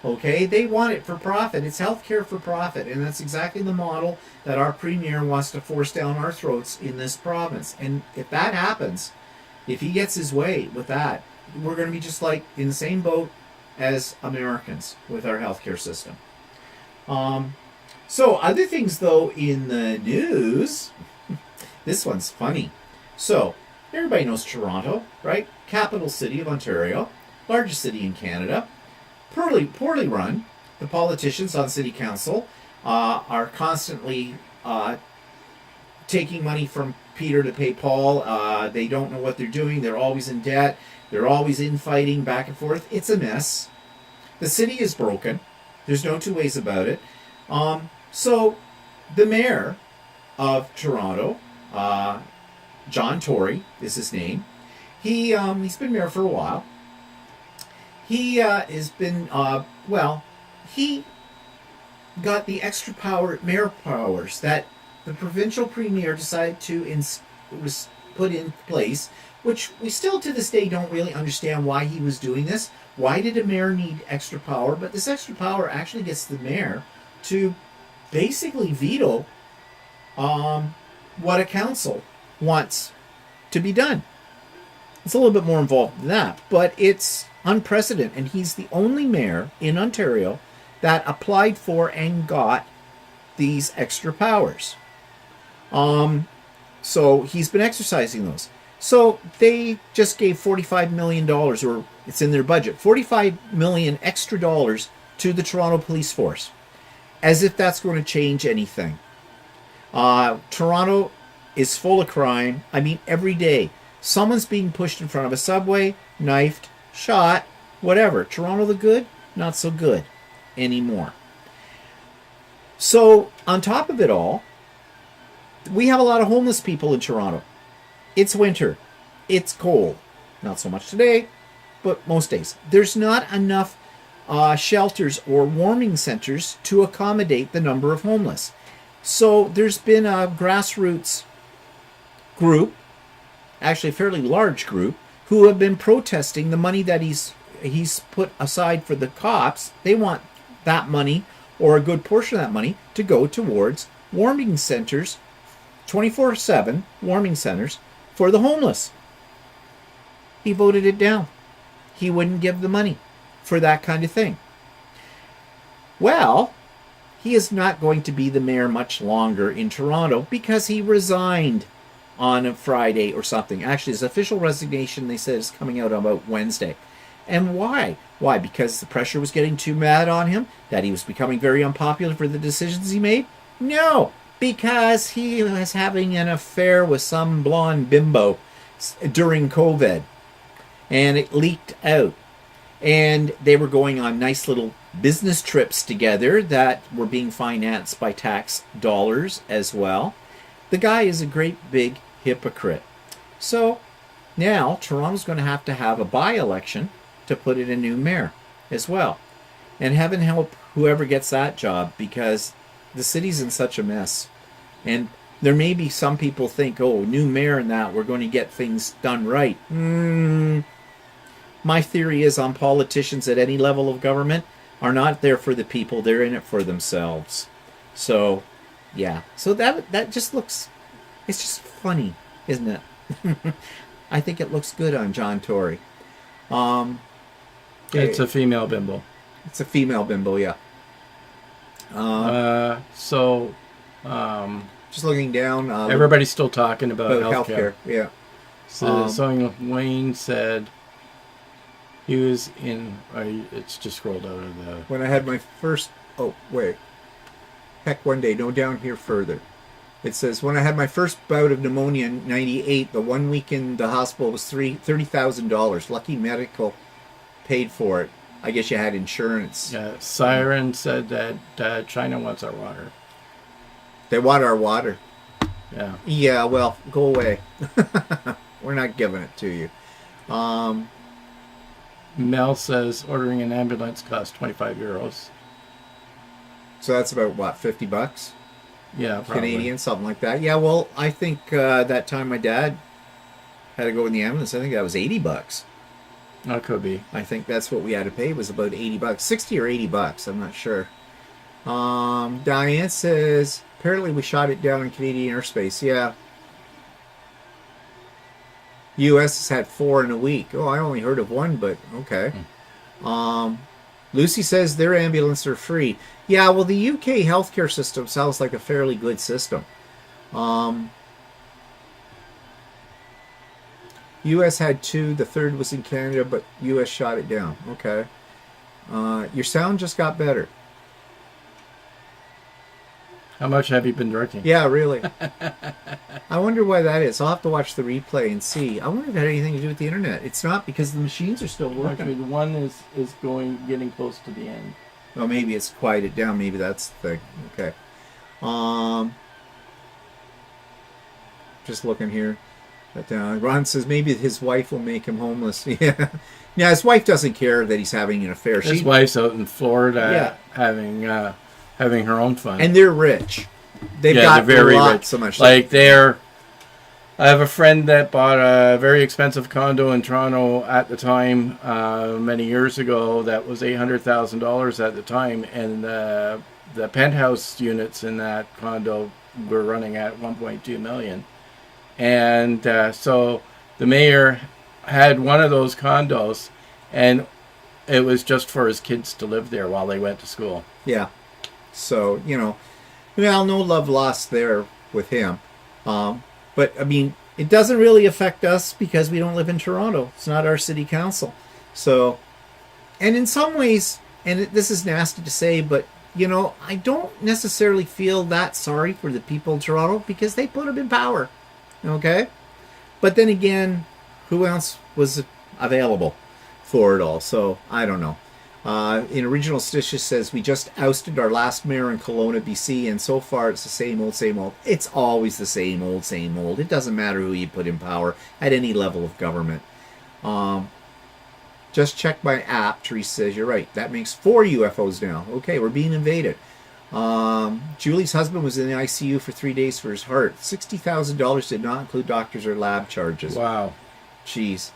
Okay, they want it for profit. It's healthcare for profit, and that's exactly the model that our premier wants to force down our throats in this province. And if that happens, if he gets his way with that, we're going to be just like in the same boat as Americans with our healthcare system. So other things though in the news, this one's funny. So everybody knows Toronto, right? Capital city of Ontario, largest city in Canada. Poorly run. The politicians on city council are constantly taking money from Peter to pay Paul. They don't know what they're doing. They're always in debt. They're always infighting back and forth. It's a mess. The city is broken. There's no two ways about it. So the mayor of Toronto, John Tory is his name. He's been mayor for a while. He has been, he got the extra mayor powers that the provincial premier decided to put in place, which we still to this day don't really understand why he was doing this. Why did a mayor need extra power? But this extra power actually gets the mayor to basically veto what a council wants to be done. It's a little bit more involved than that, but it's unprecedented, and he's the only mayor in Ontario that applied for and got these extra powers. So he's been exercising those. So they just gave $45 million, or it's in their budget, $45 million extra dollars to the Toronto Police Force, as if that's going to change anything. Toronto is full of crime. I mean, every day, someone's being pushed in front of a subway, knifed, shot, whatever. Toronto the good? Not so good anymore. So, on top of it all, we have a lot of homeless people in Toronto. It's winter. It's cold. Not so much today, but most days. There's not enough shelters or warming centers to accommodate the number of homeless. So there's been a grassroots group, actually a fairly large group, who have been protesting the money that he's put aside for the cops. They want that money, or a good portion of that money, to go towards warming centers, 24/7 warming centers for the homeless. He voted it down. He wouldn't give the money for that kind of thing. Well, he is not going to be the mayor much longer in Toronto because he resigned on a Friday or something. Actually, his official resignation, they said, is coming out about Wednesday. And why? Why? Because the pressure was getting too mad on him? That he was becoming very unpopular for the decisions he made? No, because he was having an affair with some blonde bimbo during COVID. And it leaked out. And they were going on nice little business trips together that were being financed by tax dollars as well. The guy is a great big hypocrite. So now Toronto's going to have a by-election to put in a new mayor as well. And heaven help whoever gets that job, because the city's in such a mess. And there may be some people think, oh, new mayor and that, we're going to get things done right. My theory is on politicians at any level of government are not there for the people, they're in it for themselves. So, yeah. So that just looks, it's just funny, isn't it? I think it looks good on John Tory. It's a female bimbo. It's a female bimbo, yeah. Just looking down. Everybody's still talking about healthcare. Yeah. So Wayne said he was in. It's just scrolled out of the. When I had my first. Oh wait. Heck, one day. No, down here further. It says when I had my first bout of pneumonia in '98, the 1 week in the hospital was $30,000. Lucky Medical paid for it. I guess you had insurance. Yeah. Siren said that China wants our water. They want our water. Yeah. Yeah. Well, go away. We're not giving it to you. Mel says ordering an ambulance costs €25. So that's about what, $50? Yeah, probably. Canadian, something like that. Yeah, well, I think that time my dad had to go in the ambulance, I think that was $80. That could be. I think that's what we had to pay, was about $80. 60 or $80, I'm not sure. Diane says, apparently we shot it down in Canadian airspace. Yeah. U.S. has had 4 in a week. Oh, I only heard of one, but okay. Lucy says their ambulances are free. Yeah, well, the UK healthcare system sounds like a fairly good system. U.S. had 2. The third was in Canada, but U.S. shot it down. Okay. Your sound just got better. How much have you been drinking? Yeah, really. I wonder why that is. I'll have to watch the replay and see. I wonder if it had anything to do with the internet. It's not, because the machines are still working. Actually, the one is getting close to the end. Oh, maybe it's quieted down. Maybe that's the thing. Okay. Just looking here. But Ron says maybe his wife will make him homeless. Yeah. Yeah, his wife doesn't care that he's having an affair. His wife's out in Florida having her own fun. And they're rich. They've got very lots rich. so much. Like I have a friend that bought a very expensive condo in Toronto at the time, many years ago. That was $800,000 at the time, and the penthouse units in that condo were running at $1.2 million. And so the mayor had one of those condos, and it was just for his kids to live there while they went to school. Yeah. So, well, no love lost there with him. But, I mean, it doesn't really affect us because we don't live in Toronto. It's not our city council. So, and in some ways, and this is nasty to say, but, I don't necessarily feel that sorry for the people in Toronto because they put them in power. Okay? But then again, who else was available for it all? So, I don't know. In Original Stitches says, we just ousted our last mayor in Kelowna, BC, and so far it's the same old, same old. It's always the same old, same old. It doesn't matter who you put in power at any level of government. Just check my app. Teresa says, you're right. That makes 4 UFOs now. Okay, we're being invaded. Julie's husband was in the ICU for 3 days for his heart. $60,000 did not include doctors or lab charges. Wow. Jeez.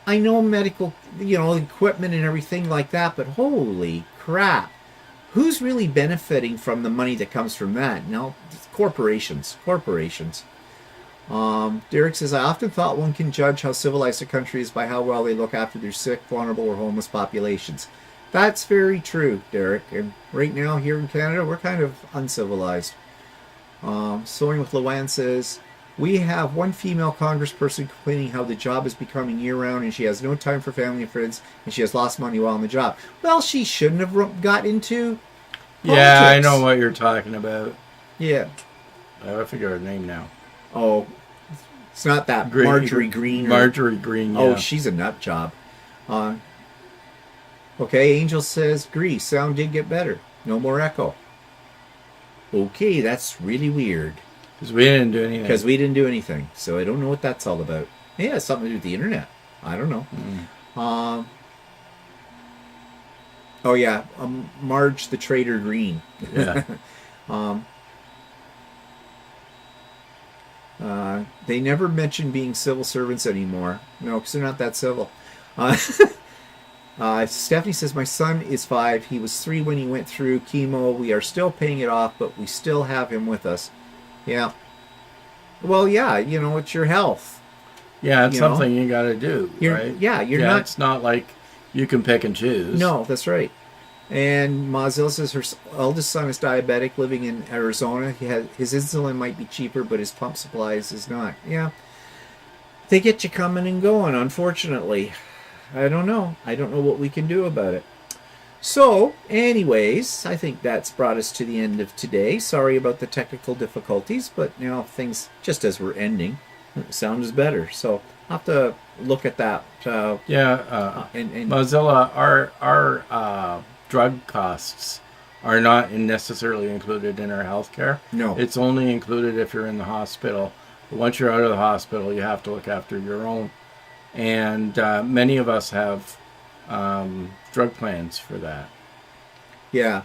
I know medical, equipment and everything like that, but holy crap. Who's really benefiting from the money that comes from that? No, corporations. Derek says, I often thought one can judge how civilized a country is by how well they look after their sick, vulnerable, or homeless populations. That's very true, Derek. And right now here in Canada, we're kind of uncivilized. Sewing with Luann says, we have one female congressperson complaining how the job is becoming year-round and she has no time for family and friends and she has lost money while on the job. Well, she shouldn't have got into politics. Yeah, I know what you're talking about. Yeah. I figure her name now. Oh, it's not that Marjorie Green. Marjorie Green, yeah. Oh, she's a nut job. Okay, Angel says, agree, sound did get better. No more echo. Okay, that's really weird. Because we didn't do anything. So I don't know what that's all about. Yeah, it's something to do with the internet. I don't know. Oh, yeah. Marge the Trader Green. Yeah. They never mention being civil servants anymore. No, because they're not that civil. Stephanie says, my son is 5. He was 3 when he went through chemo. We are still paying it off, but we still have him with us. Yeah. Well, yeah, it's your health. Yeah, it's something you got to do, right? Yeah, you're not... It's not like you can pick and choose. No, that's right. And Mozilla says her eldest son is diabetic, living in Arizona. His insulin might be cheaper, but his pump supplies is not. Yeah. They get you coming and going, unfortunately. I don't know. I don't know what we can do about it. So, anyways, I think that's brought us to the end of today. Sorry about the technical difficulties, but things, just as we're ending, sound is better. So, I'll have to look at that. And Mozilla, our drug costs are not necessarily included in our health care. No. It's only included if you're in the hospital. But once you're out of the hospital, you have to look after your own. And many of us have drug plans for that. Yeah.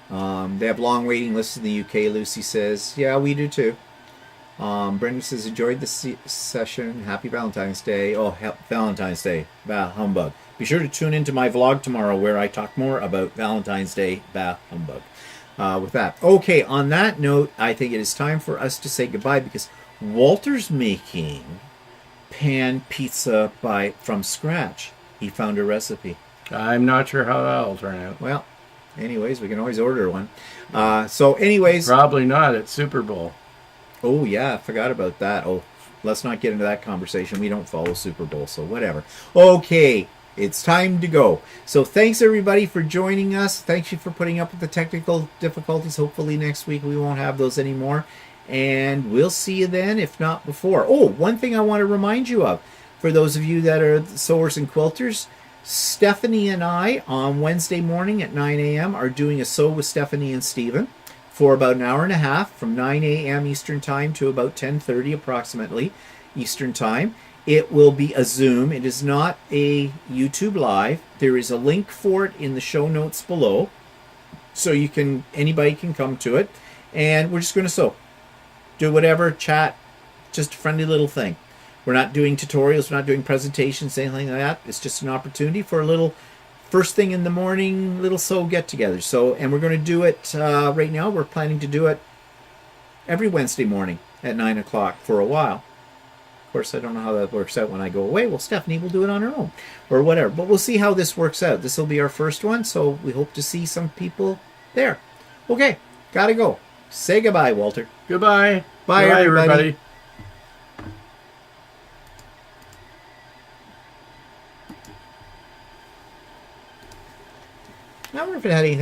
They have long waiting lists in the UK, Lucy says. Yeah, we do too. Brenda says, enjoyed the session. Happy Valentine's Day. Oh, Valentine's Day. Bah, humbug. Be sure to tune into my vlog tomorrow where I talk more about Valentine's Day. Bah, humbug. With that. Okay, on that note, I think it is time for us to say goodbye because Walter's making pan pizza from scratch. He found a recipe. I'm not sure how that'll turn out. Well, anyways, we can always order one. So anyways. Probably not at Super Bowl. Oh, yeah, I forgot about that. Oh, let's not get into that conversation. We don't follow Super Bowl, so whatever. Okay, it's time to go. So thanks, everybody, for joining us. Thank you for putting up with the technical difficulties. Hopefully next week we won't have those anymore. And we'll see you then, if not before. Oh, one thing I want to remind you of, for those of you that are sewers and quilters, Stephanie and I on Wednesday morning at 9 a.m. are doing a Sew with Stephanie and Stephen for about an hour and a half from 9 a.m. Eastern Time to about 10:30 approximately Eastern Time. It will be a Zoom. It is not a YouTube Live. There is a link for it in the show notes below, so anybody can come to it, and we're just going to sew. Do whatever, chat, just a friendly little thing. We're not doing tutorials, we're not doing presentations, anything like that. It's just an opportunity for a little first thing in the morning, little sew get together. So, and we're going to do it right now. We're planning to do it every Wednesday morning at 9 o'clock for a while. Of course, I don't know how that works out when I go away. Well, Stephanie will do it on her own or whatever. But we'll see how this works out. This will be our first one, so we hope to see some people there. Okay, gotta go. Say goodbye, Walter. Goodbye. Bye, Goodbye, everybody. I wonder if it had anything